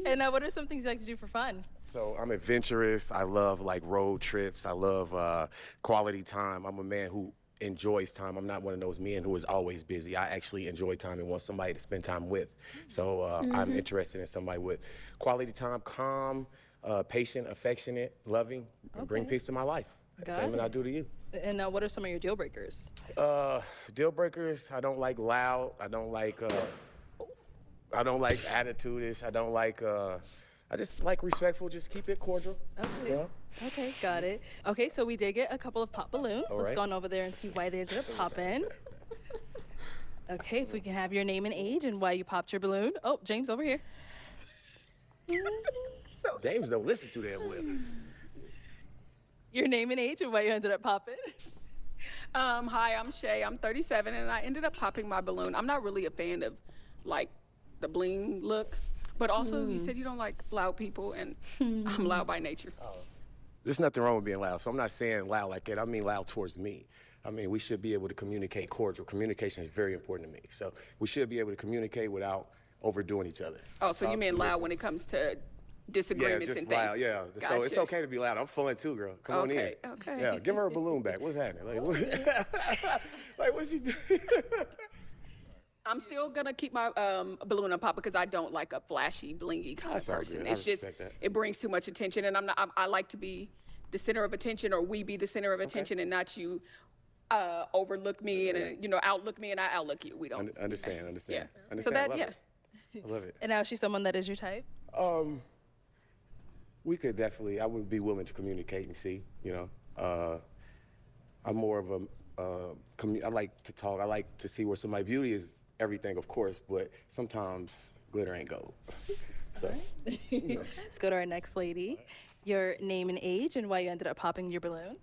And what are some things you like to do for fun? So I'm adventurous. I love like road trips. I love quality time. I'm a man who enjoys time. I'm not one of those men who is always busy. I actually enjoy time and want somebody to spend time with. So I'm interested in somebody with quality time, calm, patient, affectionate, loving, and bring peace to my life. Same as I do to you. And what are some of your deal breakers? Deal breakers, I don't like loud. I don't like attitude-ish. I just like respectful. Just keep it cordial. Okay. You know? Okay, got it. Okay, so we did get a couple of pop balloons. All Let's right. go on over there and see why they ended up popping. Okay, if we can have your name and age and why you popped your balloon. Oh, James over here. James don't listen too damn well. Your name and age and why you ended up popping. Hi, I'm Shay. I'm 37, and I ended up popping my balloon. I'm not really a fan of, like, the bling look, but also you said you don't like loud people, and I'm loud by nature. There's nothing wrong with being loud, so I'm not saying loud like that. I mean loud towards me. I mean, we should be able to communicate cordial. Communication is very important to me. So we should be able to communicate without overdoing each other. Oh, so you mean loud when it comes to disagreements just and things? loud, yeah. So Gotcha. it's okay to be loud. I'm fun too, girl. Come on in. Okay, okay. Yeah, give her a balloon back. What's happening? Like, like what's she doing? I'm still gonna keep my balloon on pop because I don't like a flashy, blingy kind That's of all person. good. I It's just respect that. it brings too much attention, and I like to be the center of attention, or we be the center of attention, and not you overlook me and outlook me and I outlook you. We don't Understand. Yeah. Understand. So that I love yeah. it. I love it. And now she's someone that is your type? We could definitely. I would be willing to communicate and see. I'm more of I like to talk. I like to see where somebody beauty is everything, of course, but sometimes glitter ain't gold. So, Let's go to our next lady. Your name and age and why you ended up popping your balloon.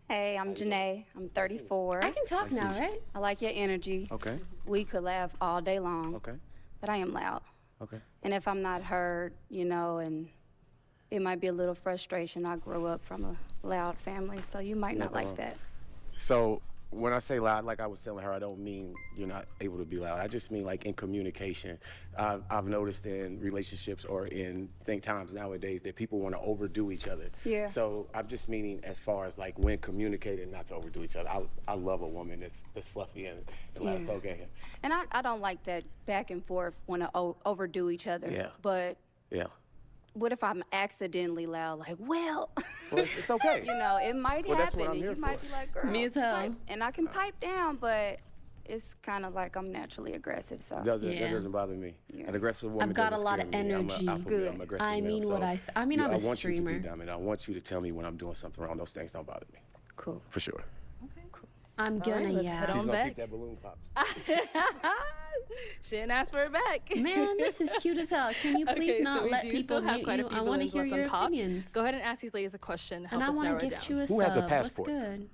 Hey, I'm Janae. I'm 34. I can talk now, right? I like your energy. okay, We could laugh all day long, okay, but I am loud. okay. And if I'm not heard, and it might be a little frustration. I grew up from a loud family, so you might not like that. So when I say loud, like I was telling her, I don't mean you're not able to be loud. I just mean like in communication. I've noticed in relationships or in times nowadays that people want to overdo each other. Yeah. So I'm just meaning as far as like when communicating, not to overdo each other. I love a woman that's fluffy and loud. It's okay. And I don't like that back and forth, want to overdo each other. Yeah. But Yeah. what if I'm accidentally loud? Like, well, it's okay. It might Well, that's happen, what I'm and here you might for. be like, girl, Me as hell. pipe. And I can pipe down, but it's kind of like I'm naturally aggressive, so. That Yeah. doesn't bother me. Yeah. An aggressive woman I've got a doesn't lot scare of me. energy. I'm Good. I'm aggressive I male, mean so what I s- I mean, I'm a I want streamer. you to be dominant. I want you to tell me when I'm doing something wrong. Those things don't bother me. Cool. For sure. I'm gonna let's yell. head She's on gonna back. keep that balloon pops. She didn't ask for it back. Man, this is cute as hell. Can you please Okay, not so we let do people still have mute quite a you? few I want to balloons hear left your unpopped. opinions. Go ahead and ask these ladies a question. And I Help us want narrow to it gift down. you a Who has a sub. passport? What's good?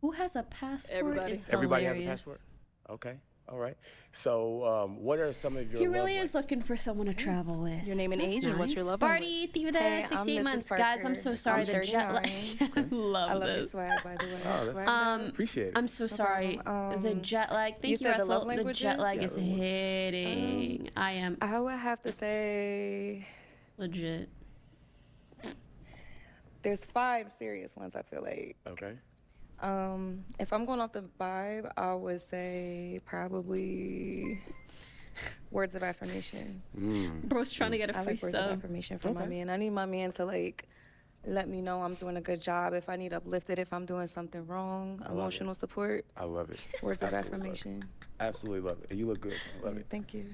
Who has a passport? Everybody. Is Everybody has a hilarious. passport? Okay. All right. So, what are some of your He really love is looking for someone to travel with. Your name and That's age and what's your nice. love Barty, thank you for the Hey, I'm 68 Mrs. months. Guys, I'm Parker. so sorry. I'm The jet lag. 39. Love I love your this. swag, by the way. Oh, Swag. appreciate it. I'm so sorry. The jet lag. Thank you, said the love Russell. The jet languages? lag is hitting. I am I would have to say legit. there's 5 serious ones, I feel like. Okay. If I'm going off the vibe, I would say probably words of affirmation. Bro's trying to get a I free like words of sub. affirmation from my man. I need my man to let me know I'm doing a good job. If I need uplifted, if I'm doing something wrong, emotional support, I love it. words of Absolutely love it. affirmation. Absolutely love it. And you look good. I love it. Thank you.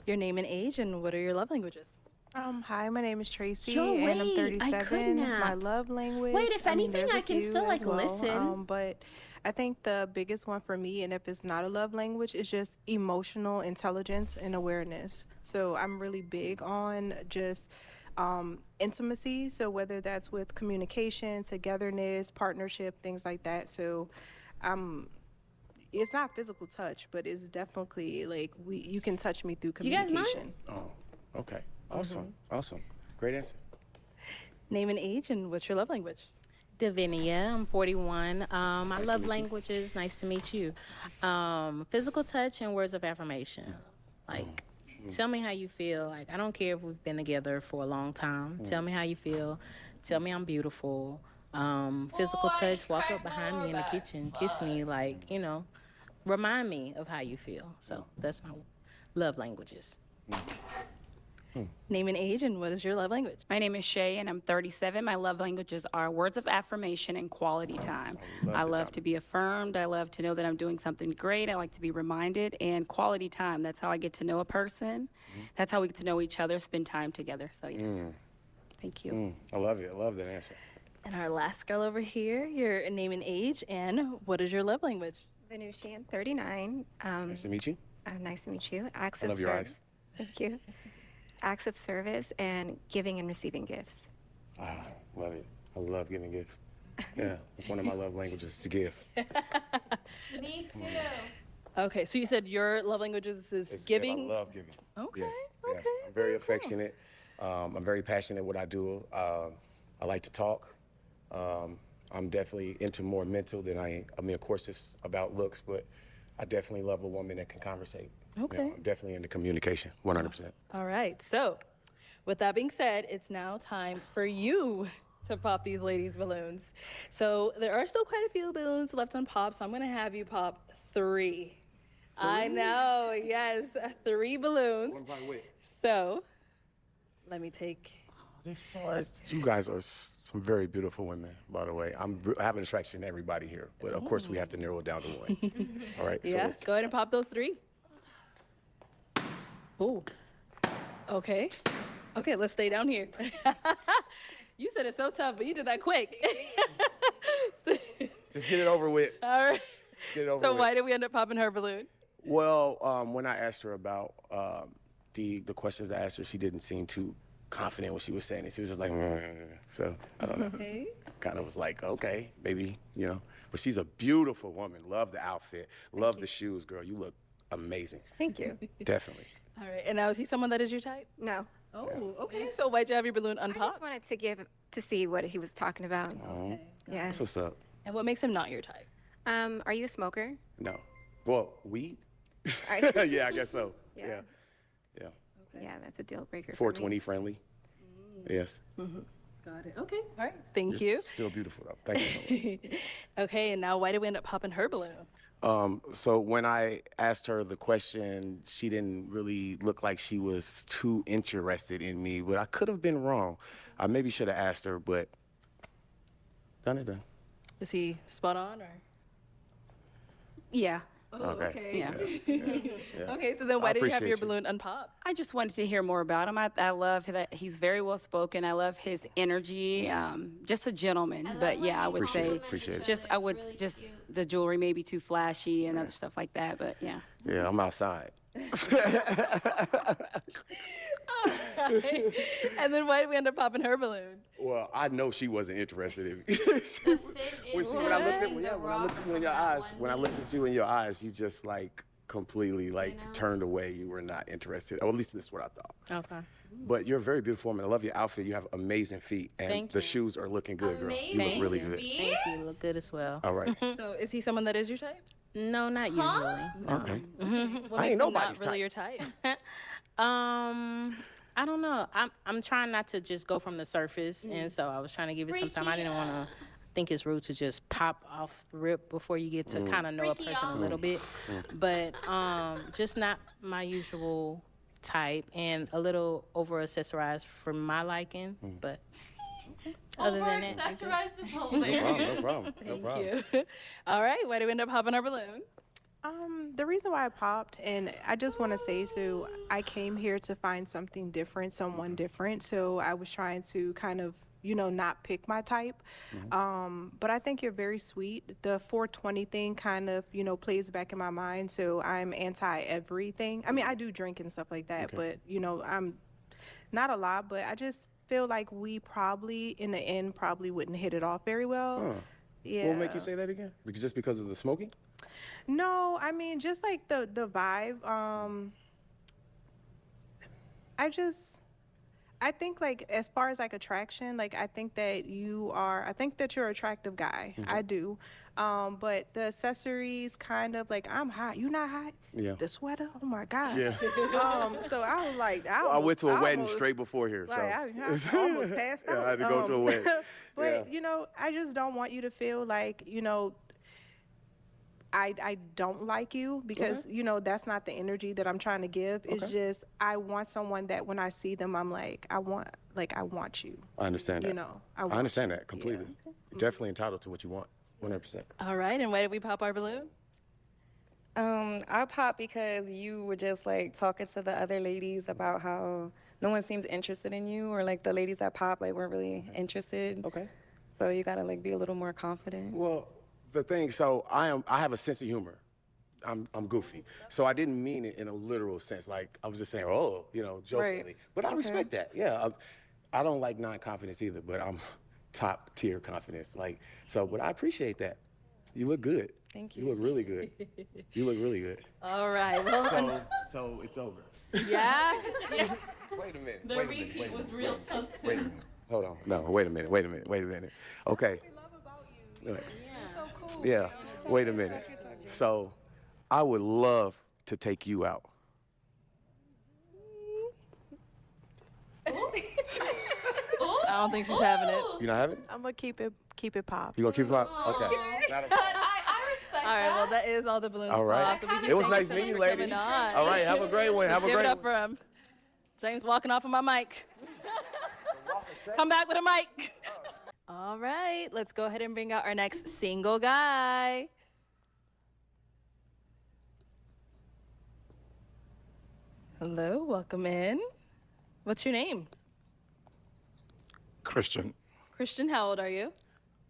Your name and age and what are your love languages? Hi, my name is Tracy, Yo, and I'm wait, I 37. could My nap. love language. Wait, if anything, there's a I can few still, as like, well, listen. But I think the biggest one for me, and if it's not a love language, is just emotional intelligence and awareness. So I'm really big on just intimacy. So whether that's with communication, togetherness, partnership, things like that. So it's not physical touch, but it's definitely like you can touch me through you guys communication. mind? Oh, okay. Awesome. Awesome. Great answer. Name and age and what's your love language? Davinia, I'm 41. I to love meet you. languages. Nice to meet you. Physical touch and words of affirmation. Like, Tell me how you feel. Like, I don't care if we've been together for a long time. Tell me how you feel. Tell me I'm beautiful. Physical touch, walk up behind me in the kitchen, kiss me, like, you know, remind me of how you feel. So that's my love languages. Name and age, and what is your love language? My name is Shay, and I'm 37. My love languages are words of affirmation and quality time. I love to be affirmed. I love to know that I'm doing something great. I like to be reminded. And quality time, that's how I get to know a person. That's how we get to know each other, spend time together. So, yes. Thank you. I love it. I love that answer. And our last girl over here, your name and age, and what is your love language? Venusian, 39. Nice to meet you. Nice to meet you. Acts I of love your service. eyes. Thank you. Acts of service and giving and receiving gifts. Love it. I love giving gifts. Yeah, it's one of my love languages to give. Me too. Okay, so you said your love languages is giving? I love giving. Okay, Yes, okay. yes. I'm very affectionate. I'm very passionate what I do. I like to talk. I'm definitely into more mental than I mean, of course, it's about looks, but I definitely love a woman that can conversate. Okay. You know, I'm definitely into communication, 100%. All right, so with that being said, it's now time for you to pop these ladies' balloons. So there are still quite a few balloons left on pop, so I'm gonna have you pop 3. I know, yes, 3 balloons. What am I with? So let me take. You guys are some very beautiful women, by the way. I have an attraction to everybody here, but of course we have to narrow it down to one. All right. Yeah, So go ahead and pop those 3. Ooh. Okay. Okay, let's stay down here. You said it's so tough, but you did that quick. just get it over with. All right. Get it over So with. why did we end up popping her balloon? Well, when I asked her about the questions I asked her, she didn't seem too confident when she was saying it. She was just like, so I don't know. Okay. Kind of was like, okay, maybe, you know. But she's a beautiful woman. Love the outfit. Love the shoes, girl. You look amazing. Thank you. Definitely. All right, and now is he someone that is your type? No. Oh, okay. So why'd you have your balloon I unpopped? just wanted to see what he was talking about. Oh, Yeah. that's what's up. And what makes him not your type? Are you a smoker? No. Well, weed? Are- Yeah, I guess so. Yeah. Yeah. Yeah, that's a deal breaker. for 420 me. friendly. Yes. Got it. Okay. All right. Thank you. Still beautiful, though. Thank you so much. Okay, and now why did we end up popping her balloon? So when I asked her the question, she didn't really look like she was too interested in me, but I could have been wrong. I maybe should have asked her, but done. Is he spot on or? Yeah. Oh, Okay. Yeah. Yeah. Okay, so then why I did you have appreciate your you. balloon unpopped? I just wanted to hear more about him. I love that he's very well spoken. I love his energy. Just a gentleman. But yeah, I would say Appreciate it. just I would just the jewelry may be too flashy and other stuff like that. But yeah. Yeah, I'm outside. And then why did we end up popping her balloon? Well, I know she wasn't interested in me. When I looked at you in your eyes, when I looked at you in your eyes, you just like completely like turned away. You were not interested. Or at least this is what I thought. Okay. But you're a very beautiful woman. I love your outfit. You have amazing feet, and Thank the you. shoes are looking good, girl. You Thank look really you. good. Thank you. You look good as well. All right. So is he someone that is your type? No, not usually. No. Okay. What I ain't makes him nobody's not really type. your type? I don't know. I'm trying not to just go from the surface, and so I was trying to give it some time. I didn't want to think it's rude to just pop off the rip before you get to kind of know a person a little bit. But just not my usual type, and a little over accessorized for my liking. But other than that, Accessorized this whole No thing. problem. No problem. No Thank problem. you. All right, why did we end up popping our balloon? The reason why I popped, and I just want to say, so I came here to find something different, someone different. So I was trying to kind of, not pick my type. But I think you're very sweet. The 420 thing kind of, plays back in my mind. So I'm anti everything. I mean, I do drink and stuff like that, but, I'm not a lot, but I just feel like we probably, in the end, probably wouldn't hit it off very well. Huh. Yeah. What will make you say that again? Just because of the smoking? No, I mean, just like I think like as far as like attraction, like I think that you're an attractive guy. I do. But the accessories kind of like, I'm hot. You not hot? Yeah. The sweater? Oh my God. Yeah. So I was like, I went to a wedding straight before here. Like, So. I almost passed out. Yeah, I had to go to a wedding. But, I just don't want you to feel like, I don't like you because, that's not the energy that I'm trying to give. It's just, I want someone that when I see them, I'm like, I want you. I understand that. I understand that completely. Yeah. You're definitely entitled to what you want, 100%. All right, and why did we pop our balloon? I popped because you were just like talking to the other ladies about how no one seems interested in you, or like the ladies that pop like weren't really interested. Okay. So you gotta like be a little more confident. Well, the thing, so I have a sense of humor. I'm goofy. So I didn't mean it in a literal sense. Like I was just saying, jokingly. Right. But I respect that. Yeah. I don't like non-confidence either, but I'm top tier confidence. But I appreciate that. You look good. Thank you. You look really good. You look really good. All right. Well, so it's over. Yeah. Wait a minute. The repeat was real something. Wait a minute. Hold on. No, wait a minute. Okay. You're so cool. Yeah. Wait a minute. So I would love to take you out. I don't think she's having it. You not having it? I'm gonna keep it popped. You gonna keep it up? Okay. I respect All right, well, that is all the balloons All right. popped. It was nice meeting you, ladies. All right, have a great one. Have a Give great it up one. for him. James walking off of my mic. Come back with a mic. All right, let's go ahead and bring out our next single guy. Hello, welcome in. What's your name? Christian. Christian, how old are you?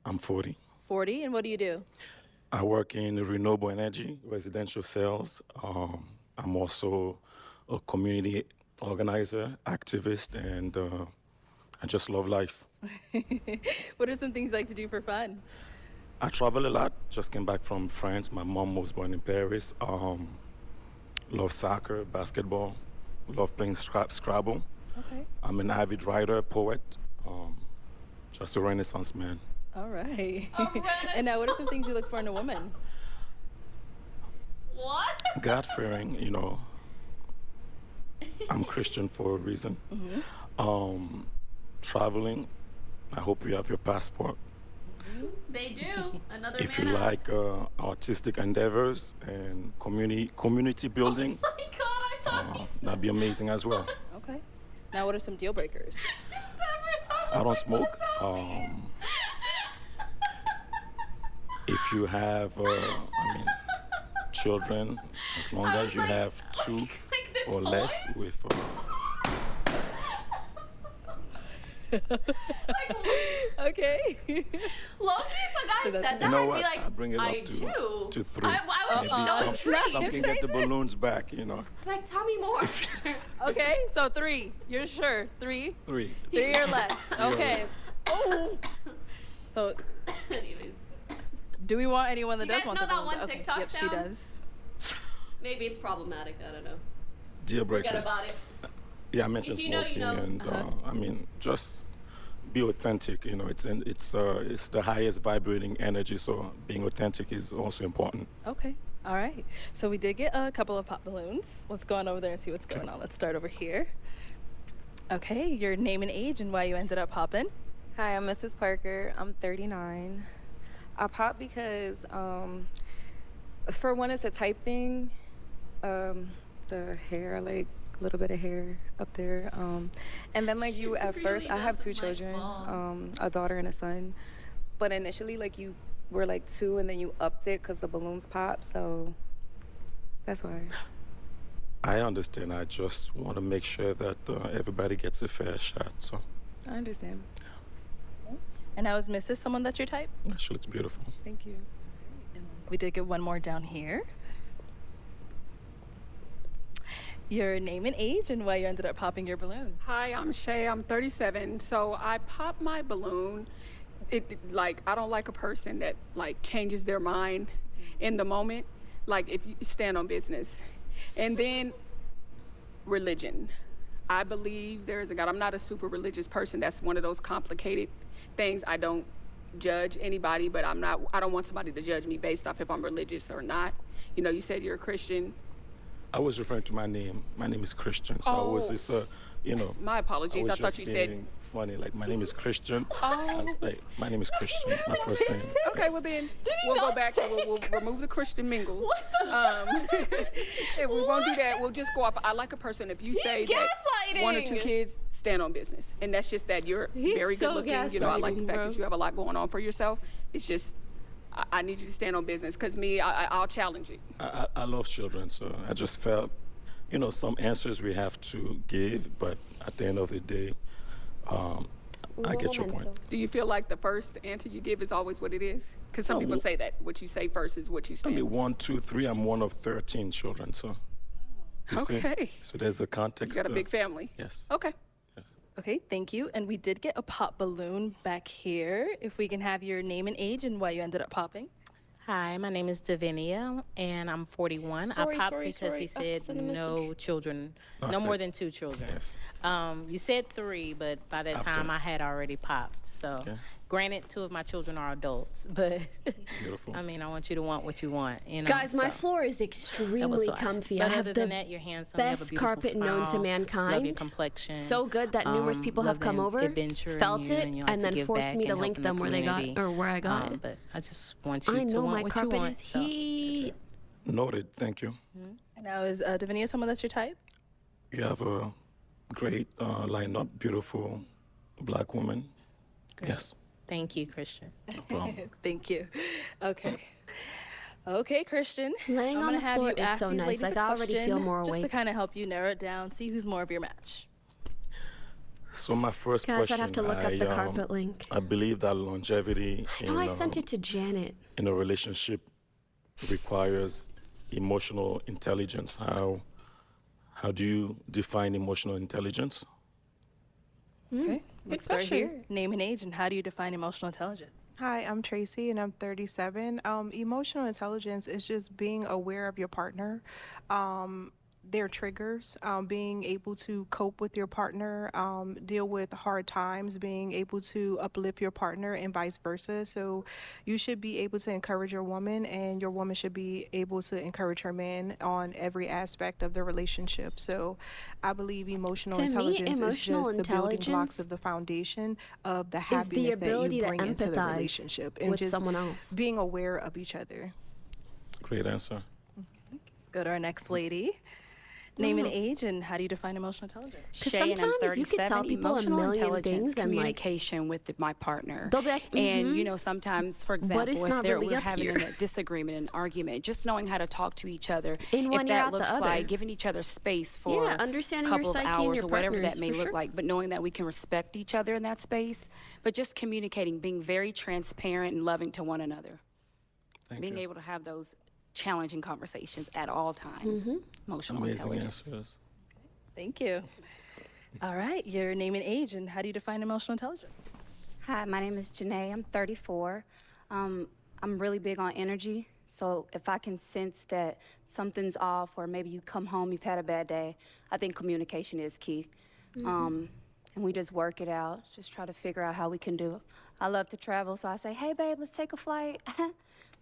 I'm 40. 40, and what do you do? I work in renewable energy, residential sales. I'm also a community organizer, activist, and I just love life. What are some things you like to do for fun? I travel a lot. Just came back from France. My mom was born in Paris. Love soccer, basketball. Love playing Scrabble. Okay. I'm an avid writer, poet. Just a Renaissance man. All right. And now, what are some things you look for in a woman? What? God-fearing, I'm Christian for a reason. Mm-hmm. Traveling, I hope you have your passport. They do. Another If man you asked. like artistic endeavors and community building, Oh my God, I thought that'd be amazing as well. Okay. Now, what are some deal breakers? I don't smoke. If you have, children, as long as you have two or less with. Okay. Loki, if a guy said that, You know I'd what? be like, I bring it I up do. to 3. I would be Maybe so intrigued. some can get the balloons back, Like, tell me more. Okay, so 3. You're sure? 3? 3. 3 or less. Okay. Oh. So, Anyways, do we want anyone that Do you does guys want know the that balloon? one Okay, TikTok yep, she sound? does. maybe it's problematic. I don't know. Deal Forget breakers. about it. Yeah, I mentioned If you know, smoking, you know. and just be authentic. It's the highest vibrating energy, so being authentic is also important. Okay. All right. So we did get a couple of pop balloons. Let's go on over there and see what's going on. Let's start over here. Okay, your name and age and why you ended up popping. Hi, I'm Mrs. Parker. I'm 39. I popped because, for one, it's a type thing. The hair, like a little bit of hair up there. And then, like, you at first, I have 2 children, a daughter and a son. But initially, like, you were like 2 and then you upped it because the balloons popped. So that's why. I understand. I just want to make sure that everybody gets a fair shot. So I understand. And now is Mrs. someone that's your type? she looks beautiful. Thank you. We did get one more down here. Your name and age and why you ended up popping your balloon. Hi, I'm Shay. I'm 37. So I popped my balloon. I don't like a person that changes their mind in the moment. Like if you stand on business, and then religion. I believe there is a God. I'm not a super religious person. That's one of those complicated things. I don't judge anybody, but I don't want somebody to judge me based off if I'm religious or not. You know, you said you're a Christian. I was referring to my name. My name is Christian, so I was just, My apologies. I thought you said funny. Like, my name is Christian. Oh. My name is Christian. My first name. Okay, well then we'll go back and we'll remove the Christian mingles. If we won't do that, we'll just go off. I like a person. If you say that gaslighting. 1 or 2 kids, stand on business, and that's just that you're very good looking. You know, I like the fact that you have a lot going on for yourself. It's just I need you to stand on business because I'll challenge it. I love children, so I just felt, some answers we have to give, but at the end of the day, I get your point. Do you feel like the first answer you give is always what it is? Because some people say that what you say first is what you stand. 1, 2, 3. I'm one of 13 children, so. You see? So there's a context. You got a big family. Yes. Okay. Okay, thank you. And we did get a pop balloon back here. If we can have your name and age and why you ended up popping. Hi, my name is Davinia, and I'm 41. I popped because he said no children, no more than 2 children. Yes. You said 3, but by that time I had already popped. So, granted, 2 of my children are adults, but Beautiful. I mean, I want you to want what you want. You know? Guys, my floor is extremely comfy. I have the that, you're handsome, you have a best beautiful carpet smile, known to mankind. Love your complexion. So good that numerous people have come over, felt it, and then forced me to link them where they got or where I got it. But I just want you I to know want my what carpet you want. is heat. Noted. Thank you. And now is Davinia someone that's your type? You have a great lineup, beautiful black woman. Great. Yes. Thank you, Christian. No problem. Thank you. Okay. Okay, Christian. Laying I'm on gonna the have floor you is ask so these nice. ladies Like, a I already feel question, more just to awake. kind of help you narrow it down, see who's more of your match. So my first Guys, question, I'd have to look up the carpet link. I believe that longevity I sent it to Janet. in a relationship requires emotional intelligence. How do you define emotional intelligence? Okay, let's start here. Name and age, and how do you define emotional intelligence? Hi, I'm Tracy, and I'm 37. Emotional intelligence is just being aware of your partner, their triggers, being able to cope with your partner, deal with hard times, being able to uplift your partner, and vice versa. So you should be able to encourage your woman, and your woman should be able to encourage her man on every aspect of the relationship. So I believe emotional intelligence is just the building blocks of the foundation of the happiness that you bring into the relationship, and with just someone else. being aware of each other. Great answer. Let's go to our next lady. Name and age, and how do you define emotional intelligence? Shay, and I'm sometimes 37. you can tell people a Emotional million intelligence, things and, like, communication with my partner. they'll be like, And, sometimes, for example, it's if not really we're up having here. a disagreement, an argument, just knowing how to talk to each other. In one if ear, that out the looks other. like giving each other space for Yeah, understanding a your couple of psyche and hours your or whatever that partners, may for look sure. like, but knowing that we can respect each other in that space, but just communicating, being very transparent and loving to one another. Being able to have those challenging conversations at all times. Emotional Amazing intelligence. answers. Thank you. All right, your name and age, and how do you define emotional intelligence? Hi, my name is Janae. I'm 34. I'm really big on energy. So if I can sense that something's off, or maybe you come home, you've had a bad day, I think communication is key. And we just work it out, just try to figure out how we can do it. I love to travel, so I say, hey, babe, let's take a flight.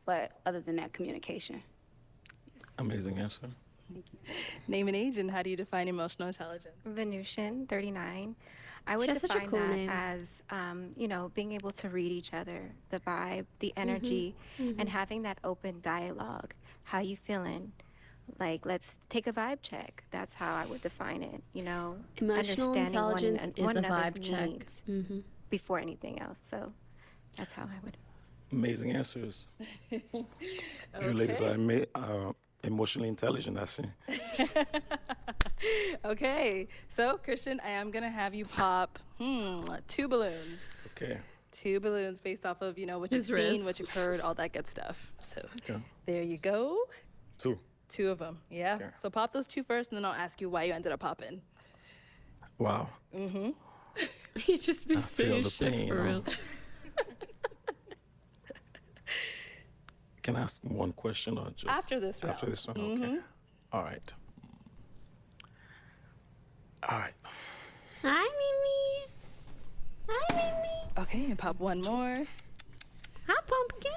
But other than that, communication. Amazing answer. Name and age, and how do you define emotional intelligence? Venusian, 39. I would She has such a define cool that name. as, being able to read each other, the vibe, the energy, and having that open dialogue. How you feeling? Like, let's take a vibe check. That's how I would define it. Emotional intelligence is one a another's vibe check. needs before anything else. So that's how I would. Amazing answers. You ladies are emotionally intelligent, I see. Okay, so Christian, I am gonna have you pop 2 balloons. Okay. 2 balloons based off of what you've His wrist. seen, what you've heard, all that good stuff. So Okay. there you go. 2. 2 of them. Yeah. Okay. So pop those 2 first, and then I'll ask you why you ended up popping. Wow. He's just been I feel the pain. for real. Can I ask one question or just After this round. After this one, okay. All right. All right. Okay, and pop one more. Hi, pumpkin.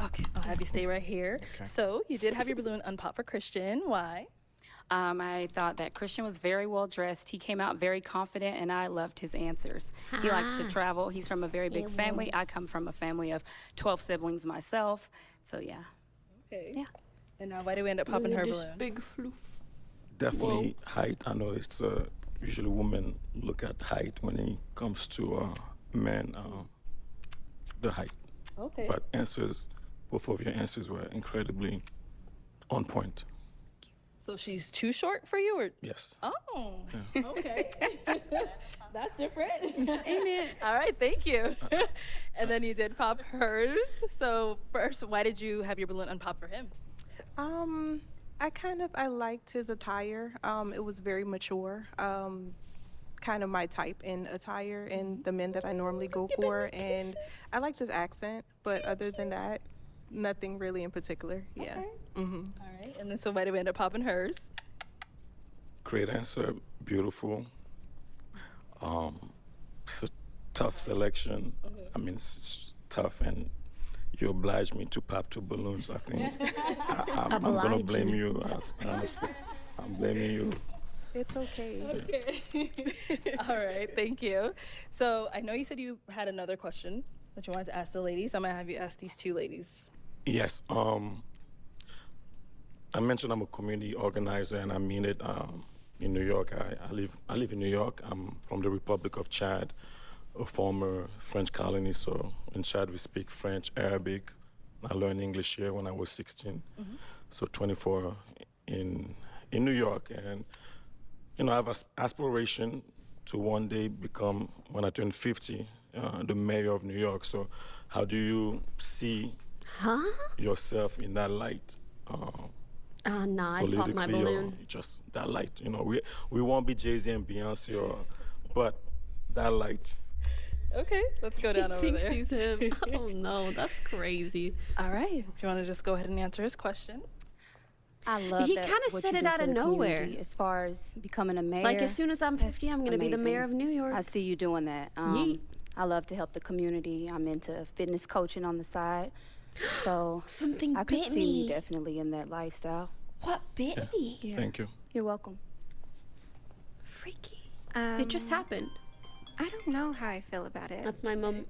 Okay, I'll have you stay right here. Okay. So you did have your balloon unpop for Christian. Why? I thought that Christian was very well dressed. He came out very confident, and I loved his answers. He likes to travel. He's from a very big family. I come from a family of 12 siblings myself. So, yeah. Okay. Yeah. And now why do we end up popping her balloon? Big floof. Definitely height. I know it's usually women look at height when it comes to men, the height. Okay. But both of your answers were incredibly on point. So she's too short for you, or? Yes. Oh, okay. That's different. Amen. All right, thank you. And then you did pop hers. So first, why did you have your balloon unpop for him? I liked his attire. It was very mature. Kind of my type in attire and the men that I normally go for. And I liked his accent, but other than that, nothing really in particular. Yeah. All right. And then so why did we end up popping hers? Great answer. Beautiful. It's a tough selection. I mean, it's tough, and you obliged me to pop 2 balloons. I think I'm going to blame you. Honestly, I'm blaming you. It's okay. Okay. All right. Thank you. So I know you said you had another question that you wanted to ask the ladies. I'm going to have you ask these 2 ladies. Yes. I mentioned I'm a community organizer, and I mean it. In New York, I live in New York. I'm from the Republic of Chad, a former French colony. So in Chad, we speak French, Arabic. I learned English here when I was 16. So 24 in New York, and I have an aspiration to one day become, when I turn 50, the mayor of New York. So how do you see yourself in that light? Nah, I'd pop my balloon. Or just that light, we won't be Jay-Z and Beyonce, but that light. Okay, let's go down over He there. thinks he's him. Oh no, that's crazy. All right, if you want to just go ahead and answer his question. I love He that kinda what said you it do out for of the nowhere. community as far as becoming a mayor. Like, as soon as I'm 50, I'm gonna be the amazing. mayor of New York. I see you doing that. Yeet. I love to help the community. I'm into fitness coaching on the side. So Something I could bit see me. me definitely in that lifestyle. What bit me? Yeah. Thank you. You're welcome. Freaky. It just happened. I don't know how I feel about it. That's my mom.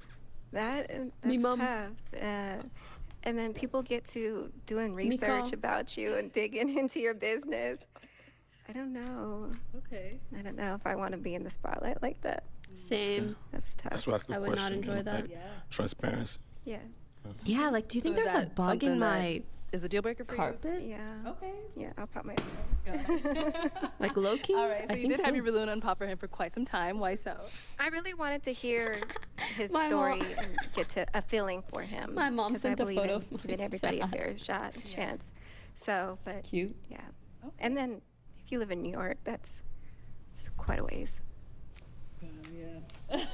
That's Me mum. tough. And then people get to doing research call. about you and digging into your business. I don't know. Okay. I don't know if I want to be in the spotlight like that. Same. That's tough. That's why that's the I would not question. enjoy that. Yeah. Transparency. Yeah. Yeah, like, do you think So is there's a that bug in something that my is a deal breaker for carpet? Yeah. Okay. Yeah, I'll pop my. Like low key? All right, so I you think did have your balloon unpop for him for quite some time. Why so? I really wanted to hear his My story mom- and get to a feeling for him. My mom 'cause I sent a believe photo in of my giving everybody a dad. fair chance. So, but Cute. yeah. And then if you live in New York, it's quite a ways. Yeah.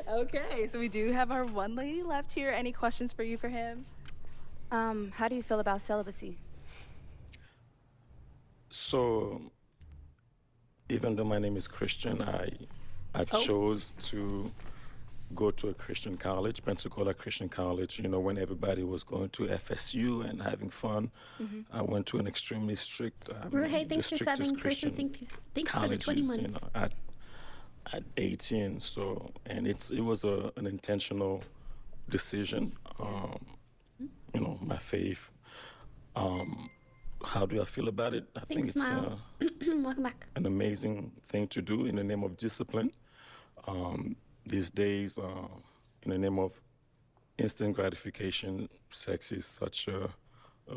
Okay, so we do have our one lady left here. Any questions for you for him? How do you feel about celibacy? So, even though my name is Christian, I chose to go to a Christian college, Pensacola Christian College. When everybody was going to FSU and having fun, I went to an extremely strict, Hey, the thanks for strictest 7 Christian. Christian Thanks for the 20 colleges, months. at 18. So, and it was an intentional decision. My faith. How do I feel about it? I think it's Welcome back. an amazing thing to do in the name of discipline. These days, in the name of instant gratification, sex is such a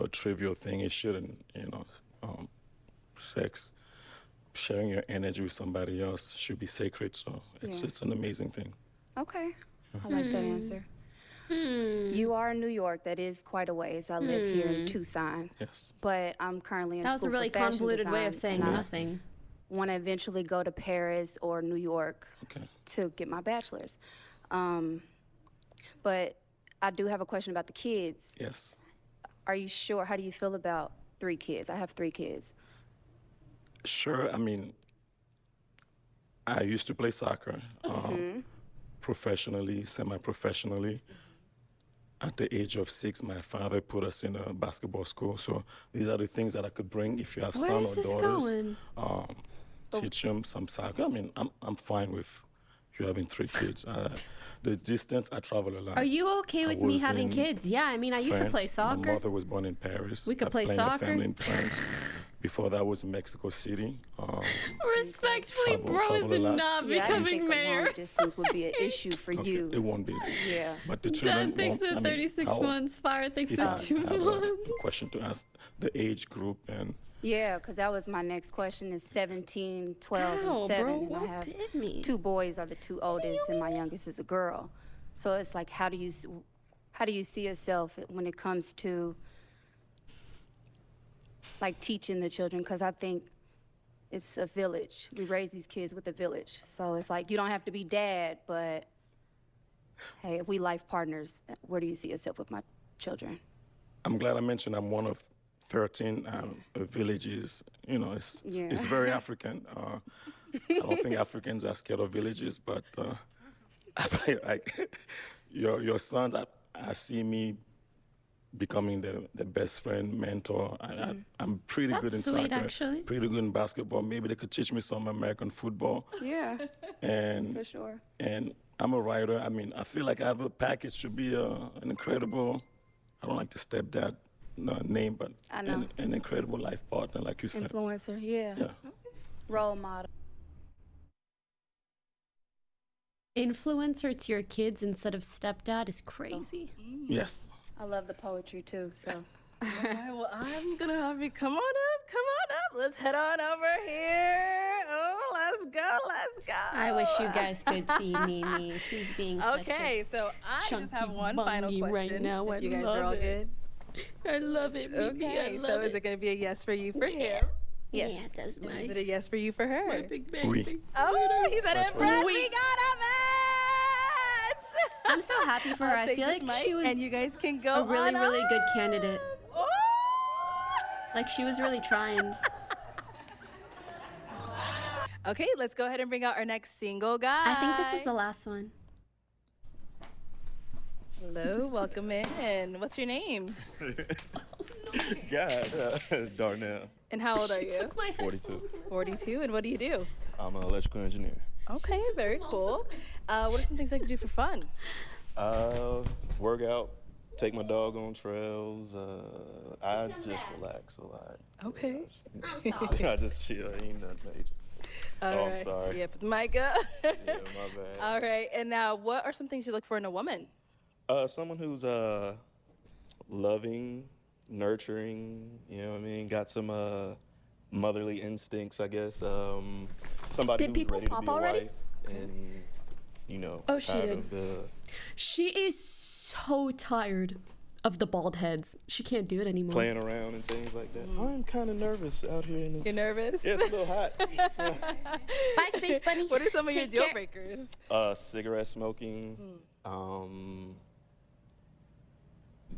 trivial thing. It shouldn't, sex, sharing your energy with somebody else should be sacred. So it's an amazing thing. Okay. I like that answer. You are in New York. That is quite a ways. I live here in Tucson. Yes. But I'm currently in That was school a really for fashion convoluted way of design, saying and I nothing. want to eventually go to Paris or New York Okay. to get my bachelor's. But I do have a question about the kids. Yes. Are you sure? How do you feel about 3 kids? I have 3 kids. Sure. I mean, I used to play soccer, professionally, semi-professionally. At the age of 6, my father put us in a basketball school. So these are the things that I could bring if you have Where son is or this daughters. going? Teach them some soccer. I mean, I'm fine with you having 3 kids. The distance, I travel a lot. Are you okay with me was having in kids? Yeah, I mean, I used to play France. My soccer. mother was born in Paris. We could I've play played in a soccer. family in France. Before that was in Mexico City. Respectfully, Travel- bro travel is a lot. not Yeah, I didn't becoming think a mayor. long distance would be an issue for Okay, you. it won't be. Yeah. But the children Dan thinks won't- for I mean, 36 how- months. Fire thinks if for I 2 have a months. question to ask the age group and Yeah, because that was my next question is 17, 12, Ow, and 7. bro, and I what have bit me? 2 boys are the 2 oldest, and my youngest is a girl. So it's like, how do you see yourself when it comes to like teaching the children? Because I think it's a village. We raise these kids with a village. So it's like, you don't have to be dad, but hey, if we life partners, where do you see yourself with my children? I'm glad I mentioned I'm one of 13 villages. You know, it's very African. I don't think Africans are scared of villages, but like your sons, I see me becoming the best friend, mentor. I'm pretty good in That's sweet, soccer, actually. pretty good in basketball. Maybe they could teach me some American football. Yeah, And for sure. and I'm a writer. I mean, I feel like I have a package to be an incredible, I don't like to step that name, but I know. an incredible life partner, like you said. Influencer, yeah. Yeah. Role model. Influencer to your kids instead of stepdad is crazy. Yes. I love the poetry too, so. All right, well, I'm gonna have you come on up. Let's head on over here. Oh, let's go. I wish you guys could see Mimi. She's being Okay, so I such a just have one final chunky question. right now. If I you guys love are all it. good. I love it, Mimi. Okay, I so love is it gonna be a yes for you for him? Yes. Yeah, that's And my is it a yes for you for her? big baby. Oui. Oh, he said it That's fresh. right. We got a match. I'm so happy for her. I'll I take feel this like mic she was and you guys can go a really, on really up. good candidate. Oh. Like she was really trying. Okay, let's go ahead and bring out our next single guy. I think this is the last one. Hello, welcome in. What's your name? God, Darnell. And how old are She you? took my 42. 42. And what do you do? I'm an electrical engineer. Okay, very cool. What are some things I can do for fun? Work out, take my dog on trails. I just relax a lot. Okay. I just chill. Ain't nothing major. All I'm right. sorry. Yeah, put the mic up. Yeah, my bad. All right. And now, what are some things you look for in a woman? Someone who's loving, nurturing. You know what I mean? Got some motherly instincts, I guess. Somebody Did who's people ready to pop be a already? wife, and you know, Oh, she tired did. of the She is so tired of the bald heads. She can't do it anymore. playing around and things like that. I'm kind of nervous out here in this. You're nervous? Yeah, it's a little hot. So, Bye, Space Bunny. What are some of your Take deal care. breakers? cigarette smoking,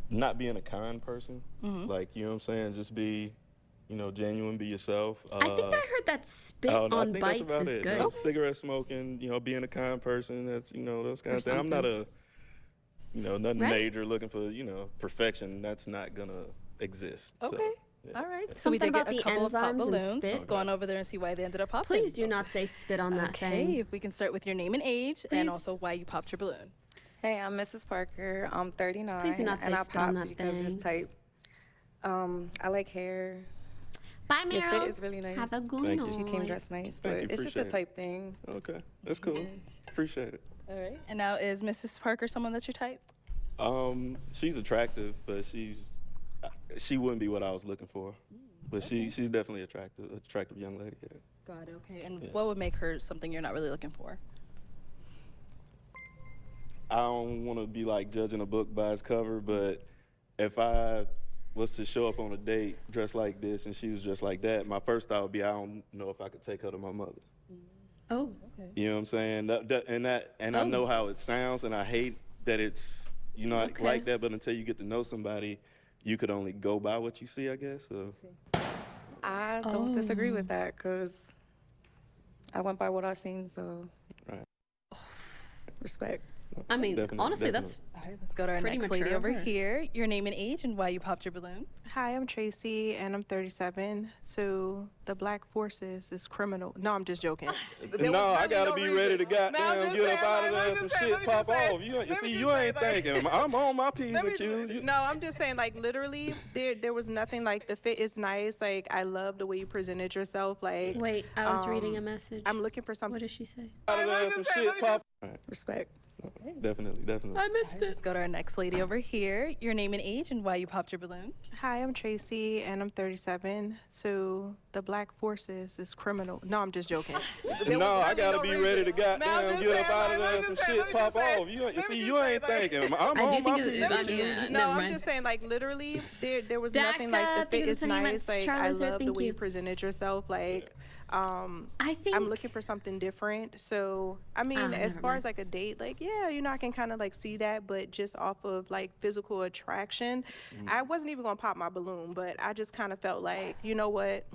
not being a kind person. Like, you know what I'm saying? Just be, you know, genuine, be yourself. I think I heard that spit I on think bites that's about is it. good. You know, cigarette smoking, you know, being a kind person, that's, you know, those kind Or of things. I'm not something. a, you know, nothing Right. major looking for, you know, perfection. That's not going to exist. Okay. So, yeah. All right. So Something we did about get a the couple of pop enzymes and balloons. spit. Let's go on over there and see why they ended up popping. Please do not say spit on that Okay, thing. if we can start with your name and age, Please. and also why you popped your balloon. Hey, I'm Mrs. Parker. I'm 39. Please do not say and I spit on pop that because it's thing. type. I like hair. Bye, Your fit Meryl. is really nice. Have a good Thank you. night. You came dressed nice, but Thank you, it's just a appreciate it. type thing. Okay, that's cool. Appreciate it. All right. And now, is Mrs. Parker someone that's your type? She's attractive, but she wouldn't be what I was looking for. But she's definitely attractive young lady. Yeah. God, okay. And Yeah. what would make her something you're not really looking for? I don't want to be like judging a book by its cover, but if I was to show up on a date dressed like this and she was dressed like that, my first thought would be I don't know if I could take her to my mother. Oh. You know what I'm saying? And I know how it sounds, and I hate that it's Okay. like that. But until you get to know somebody, you could only go by what you see, I guess. So. I don't disagree with that because I went by what I seen, so. Respect. I mean, Definitely, honestly, definitely. that's All right, let's go to our pretty next lady mature over of her. here. Your name and age and why you popped your balloon. Hi, I'm Tracy, and I'm 37. So the Black Forces is criminal. No, I'm just joking. There No, was I really gotta no be reason. ready to No, I'm goddamn just get up saying, out like, of let there me and just some say- shit let me pop just say- off. You let me see, just you say, ain't like- thinking. I'm on my P's Let and me- Q's. No, I'm just saying, like, literally, there was nothing. Like, the fit is nice. Like, I love the way you presented yourself. Like, Wait, I was reading a message. I'm looking for something. What did she say? Out of there, some shit pop. Respect. Definitely. I missed it. Let's go to our next lady over here. Your name and age and why you popped your balloon. Hi, I'm Tracy, and I'm 37. So the Black Forces is criminal. No, I'm just joking. There No, was I really gotta no be reason. ready to No, I'm goddamn just get saying, up out like, of let there me and just some say, let shit me pop just say- off. You let me see, just you say, ain't like- thinking. I'm I do on my think P's it, and I Q's. mean, No, never I'm mind. just saying, like, literally, there was DACA, nothing. Like, the thank fit you for is 20 nice. months. Like, I Charlotte, love the thank way you you. presented yourself. Like, I think I'm looking for something different. So, I mean, as never far mind. as like a date, like, yeah, you know, I can kind of like see that, but just off of like physical attraction, I wasn't even gonna pop my balloon, but I just kind of felt like, you know what?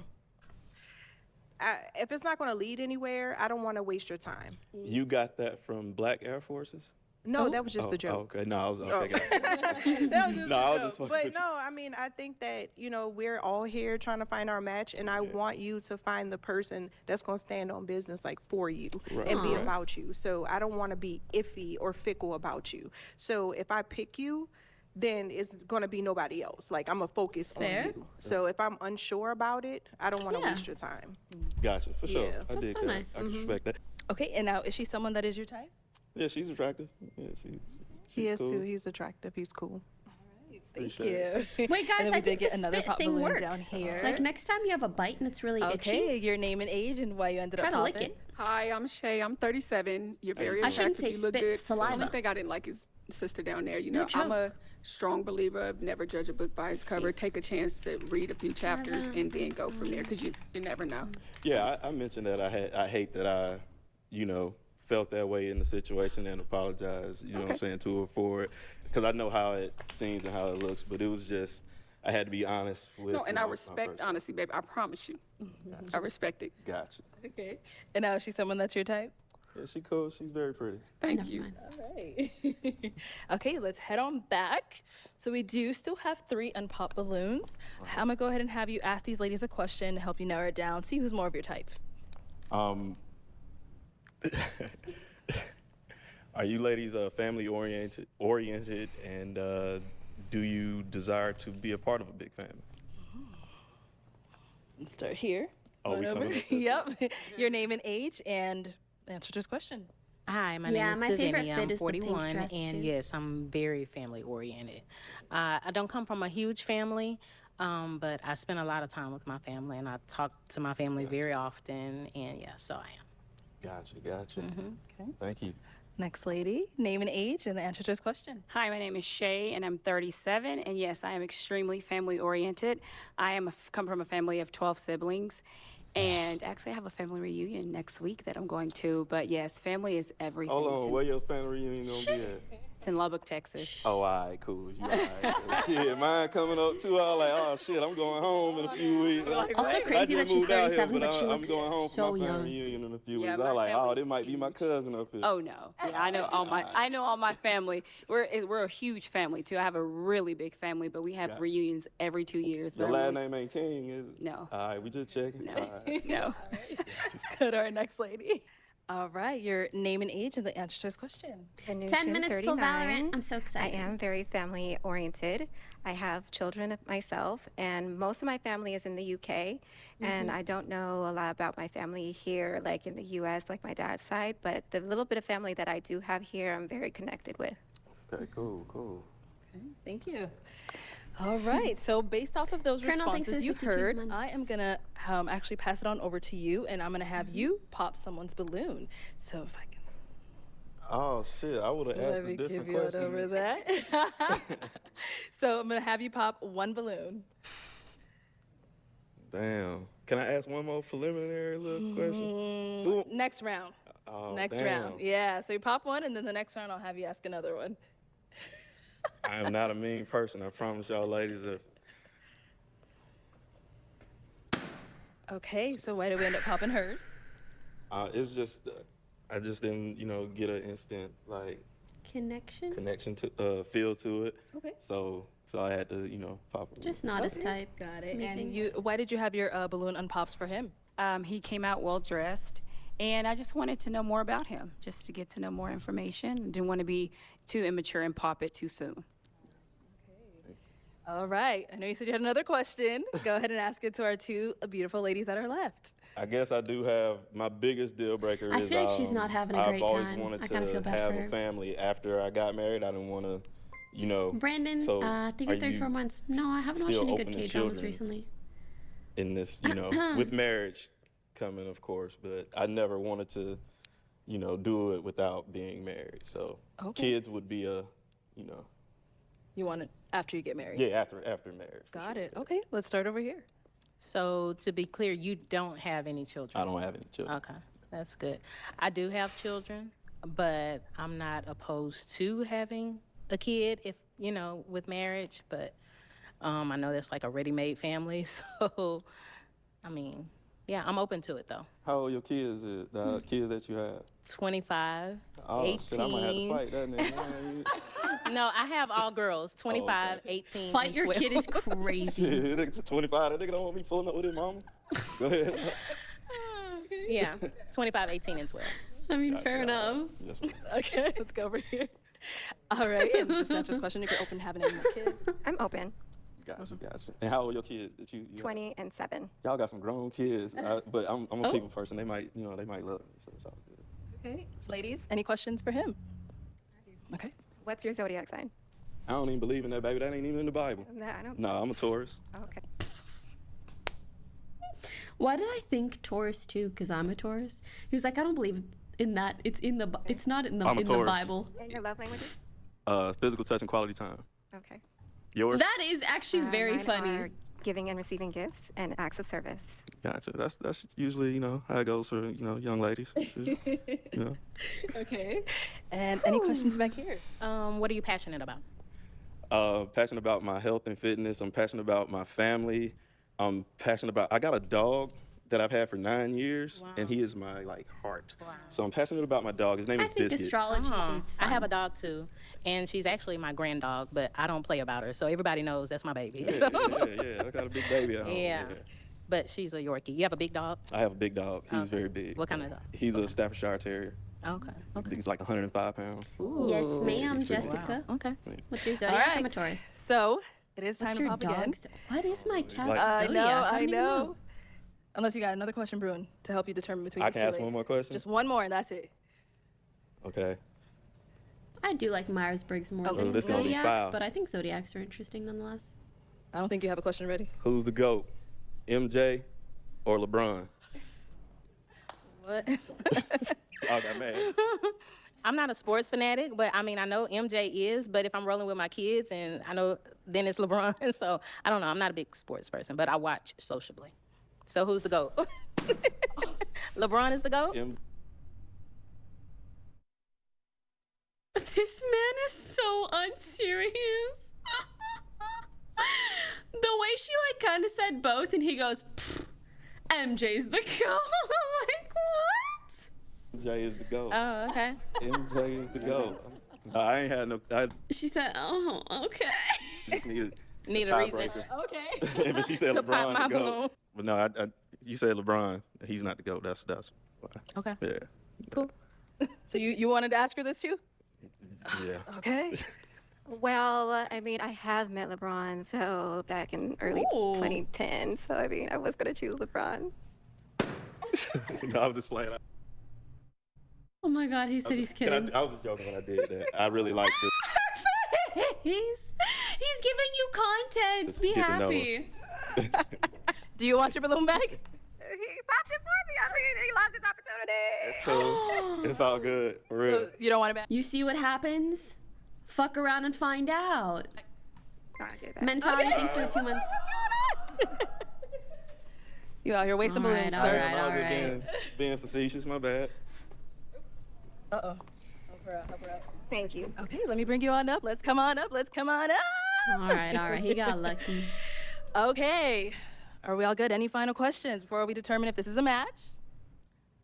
If it's not gonna lead anywhere, I don't want to waste your time. You got that from Black Air Forces? No, that was just a joke. Okay, no, I was okay. Oh. Gotcha. That was just No, a I was joke. just fucking But with you. no, I mean, I think that, you know, we're all here trying to find our match, and I want you to find the person that's going to stand on business, like, for you and be Right. about you. So I don't want to be iffy or fickle about you. So if I pick you, then it's going to be nobody else. Like, I'm going to focus Fair. on you. So if I'm unsure about it, I don't want to Yeah. waste your time. Gotcha, for sure. Yeah. I That's dig so that. nice. I can respect that. Okay, and now is she someone that is your type? Yeah, she's attractive. Yeah, she's He is cool. too. He's attractive. He's cool. Thank Appreciate you. Wait, guys, And then I we did think get the another spit pop thing balloon works. down here. Like next time you have a bite and it's really Okay, itchy, your name and age and why you ended try up to lick popping. it. Hi, I'm Shay. I'm 37. You're very I shouldn't attractive. say You look spit, good. The saliva. only thing I didn't like is sister down there. You No know, I'm a joke. strong believer of never judge a book by its cover. Take a chance to read a few chapters and then go from there because you never know. Yeah, I mentioned that I hate that I, you know, felt that way in the situation and apologized, you know what I'm saying, to her for it. Because I know how it seems and how it looks, but it was just, I had to be honest with No, and I my respect person. honesty, baby. I promise you. I respect it. Gotcha. Okay, and now is she someone that's your type? Yeah, she cool. She's very pretty. Thank you. All right. Okay, let's head on back. So we do still have 3 unpopped balloons. I'm gonna go ahead and have you ask these ladies a question, help you narrow it down, see who's more of your type. Are you ladies family oriented, and do you desire to be a part of a big family? Let's start here. Oh, we Going coming over. up there. Yep. Your name and age and answer to this question. Hi, my Yeah, name is my favorite Davini. fit I'm is the pink 41, dress, and too. yes, I'm very family oriented. I don't come from a huge family, but I spend a lot of time with my family, and I talk to my family very often, and yeah, so I am. Gotcha. Okay. Thank you. Next lady, name and age and the answer to this question. Hi, my name is Shay, and I'm 37. And yes, I am extremely family oriented. I come from a family of 12 siblings. And actually, I have a family reunion next week that I'm going to. But yes, family is everything. Hold to on, me. where your family reunion gonna be at? It's in Lubbock, Texas. Oh, all right, cool. You all right. Shit, mine coming up too. I was like, oh shit, I'm going home in a few weeks. Also I crazy that just she's moved out here, 37, but she I'm looks going home so for my family young. reunion in a few Yeah, weeks. I my was like, oh, family's this might be my cousin up here. Oh no! Yeah, I know all my family. We're a huge family too. I have a really big family, but we have Gotcha. reunions every 2 years. Your but I'm last really- name ain't King, is it? No. All right, we just checking. No. All right. No. Let's go to our next lady. All right, your name and age and the answer to this question. 10 minutes till Valorant. I'm so I excited. am very family oriented. I have children of myself, and most of my family is in the UK. And I don't know a lot about my family here, like in the US, like my dad's side. But the little bit of family that I do have here, I'm very connected with. Okay, cool. Okay, thank you. All right, so based off of those Colonel thinks responses there's you 52 heard, months. I am gonna actually pass it on over to you, and I'm gonna have you pop someone's balloon. So if I can. Oh shit, I would have asked Let a me different give you it question. over that. So I'm gonna have you pop one balloon. Damn. Can I ask one more preliminary little question? Ooh. Next round. Oh, Next damn. round. Yeah. So you pop one, and then the next round I'll have you ask another one. I am not a mean person. I promise y'all, ladies. Okay. So why did we end up popping hers? It's just I just didn't, get an instant Connection to feel to it. Okay. So I had to, pop it. Just not his type. Got it. And why did you have your balloon unpopped for him? He came out well dressed, and I just wanted to know more about him, just to get to know more information. Didn't want to be too immature and pop it too soon. All right. I know you said you had another question. Go ahead and ask it to our two beautiful ladies that are left. I guess I do have my biggest deal breaker. I feel like she's not having a great I've always time. wanted I kinda feel to bad have for a her. family. After I got married, I didn't want to, Brandon, So I think it's are you 34 months. No, I haven't watched still any good open to K-dramas children? recently. in this, with marriage coming, of course. But I never wanted to, do it without being married. So kids would be a, You want it after you get married? yeah, after marriage. Got it. Okay, let's start over here. So to be clear, you don't have any children. I don't have any children. Okay, that's good. I do have children, but I'm not opposed to having a kid if, with marriage, but I know that's like a ready-made family, so, yeah, I'm open to it though. How old your kids is? The kids that you have? 25, Oh 18. shit, I might have to fight that nigga. No, I have all girls, 25, 18, Fight and your 12. kid is crazy. Shit, nigga 25, that nigga don't want me pulling up with his mama. Go ahead. Yeah, 25, 18, and 12. I mean, fair enough. Okay, let's go over here. All right, and just answer this question, if you're open to having any more kids. I'm open. Gotcha. And how old your kids that you 20 and 7. Y'all got some grown kids, but I'm a people person. They might, they might love me, so it's all good. Okay, ladies, any questions for him? Okay. What's your zodiac sign? I don't even believe in that, baby. That ain't even in the Bible. Nah, I don't. No, I'm a Taurus. Okay. Why did I think Taurus too? Because I'm a Taurus. He was like, I don't believe in that. It's in the. It's not in the I'm a Taurus. Bible. And your love languages? Physical touch and quality time. Okay. Yours? That is actually very mine funny. are giving and receiving gifts and acts of service. Gotcha. That's usually, how it goes for, young ladies. Okay. And any questions back here? What are you passionate about? Passionate about my health and fitness. I'm passionate about my family. I'm passionate about, I got a dog that I've had for 9 years, and he is my heart. Wow. So I'm passionate about my dog. His name is Biscuit. Astrology is fun. I have a dog too, and she's actually my grand dog, but I don't play about her, so everybody knows that's my baby. Yeah, So. yeah. I got a big baby at home. Yeah. But she's a Yorkie. You have a big dog? I have a big dog. He's very big. What kind of dog? He's a Staffordshire Terrier. Okay. He's like 105 pounds. Ooh. Yes, ma'am, He's pretty Jessica. Wow. Okay. What's your All zodiac? right. I'm a Taurus. So it is time What's to your pop again. dog's? What is my cat's I zodiac? know. I I don't even know. Unless you got another question, Bruin, to help you determine between I these can two ask one ladies. more question? Just one more, and that's it. Okay. I do like Myers-Briggs more Okay. than This gonna be zodiacs, foul. but I think zodiacs are interesting nonetheless. I don't think you have a question ready. Who's the GOAT? MJ or LeBron? What? I got mad. I'm not a sports fanatic, but I know MJ is, but if I'm rolling with my kids and I know then it's LeBron, so I don't know. I'm not a big sports person, but I watch sociably. So who's the GOAT? LeBron is the GOAT? This man is so unserious. The way she kind of said both, and he goes, MJ's the GOAT. I'm like, what? MJ is the GOAT. Oh, okay. MJ is the GOAT. I ain't had no. I She said, oh, okay. just needed Need a reason. tiebreaker. Okay. But she said To pop LeBron my the GOAT. balloon. But no, you said LeBron. He's not the GOAT. That's why. Okay. Yeah. Cool. So you wanted to ask her this too? Yeah. Okay. Well, I have met LeBron, so back in early 2010. So, I was going to choose LeBron. No, I was just playing. Oh my God, he said he's kidding. I was just joking when I did that. I really liked it. He's giving you content. Be Get to know happy. Do you want your balloon back? He popped it for me. He lost his opportunity. It's cool. It's all good. For real. So you don't want it back? You see what happens? Fuck around and find out. I'll get it back. Mentality thinks so 2 months. You out here wasting All balloons, right, sir. all right. I was just being facetious. My bad. Uh-oh. Help her out. Thank you. Okay, let me bring you on up. Let's come on up. All right. He got lucky. Okay. Are we all good? Any final questions before we determine if this is a match?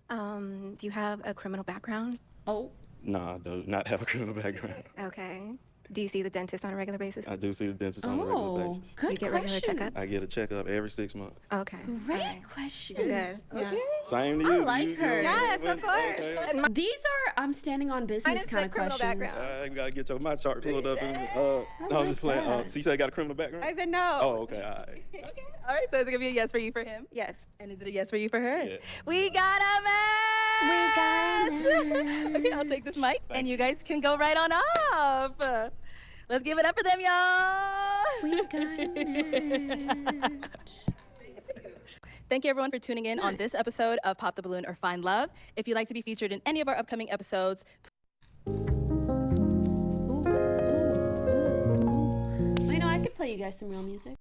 Do you have a criminal background? Oh. Nah, I do not have a criminal background. Okay. Do you see the dentist on a regular basis? I do see the dentist on a regular basis. Do you get regular checkups? I get a checkup every 6 months. Okay. Great question. Good. Okay. Same to I you. like her. Yes, of course. Okay. These are I'm standing on business kind of questions. I gotta get my chart pulled up. No, I'm just playing. So you said I got a criminal background? I said no. Oh, okay. All right. All right, so is it gonna be a yes for you for him? Yes. And is it a yes for you for her? Yeah. We got a match! Okay, I'll take this mic, and you guys can go right on off. Let's give it up for them, y'all. We got a match. Thank you, everyone, for tuning in on this episode of Pop the Balloon or Find Love. If you'd like to be featured in any of our upcoming episodes, Ooh. Wait, no, I could play you guys some real music.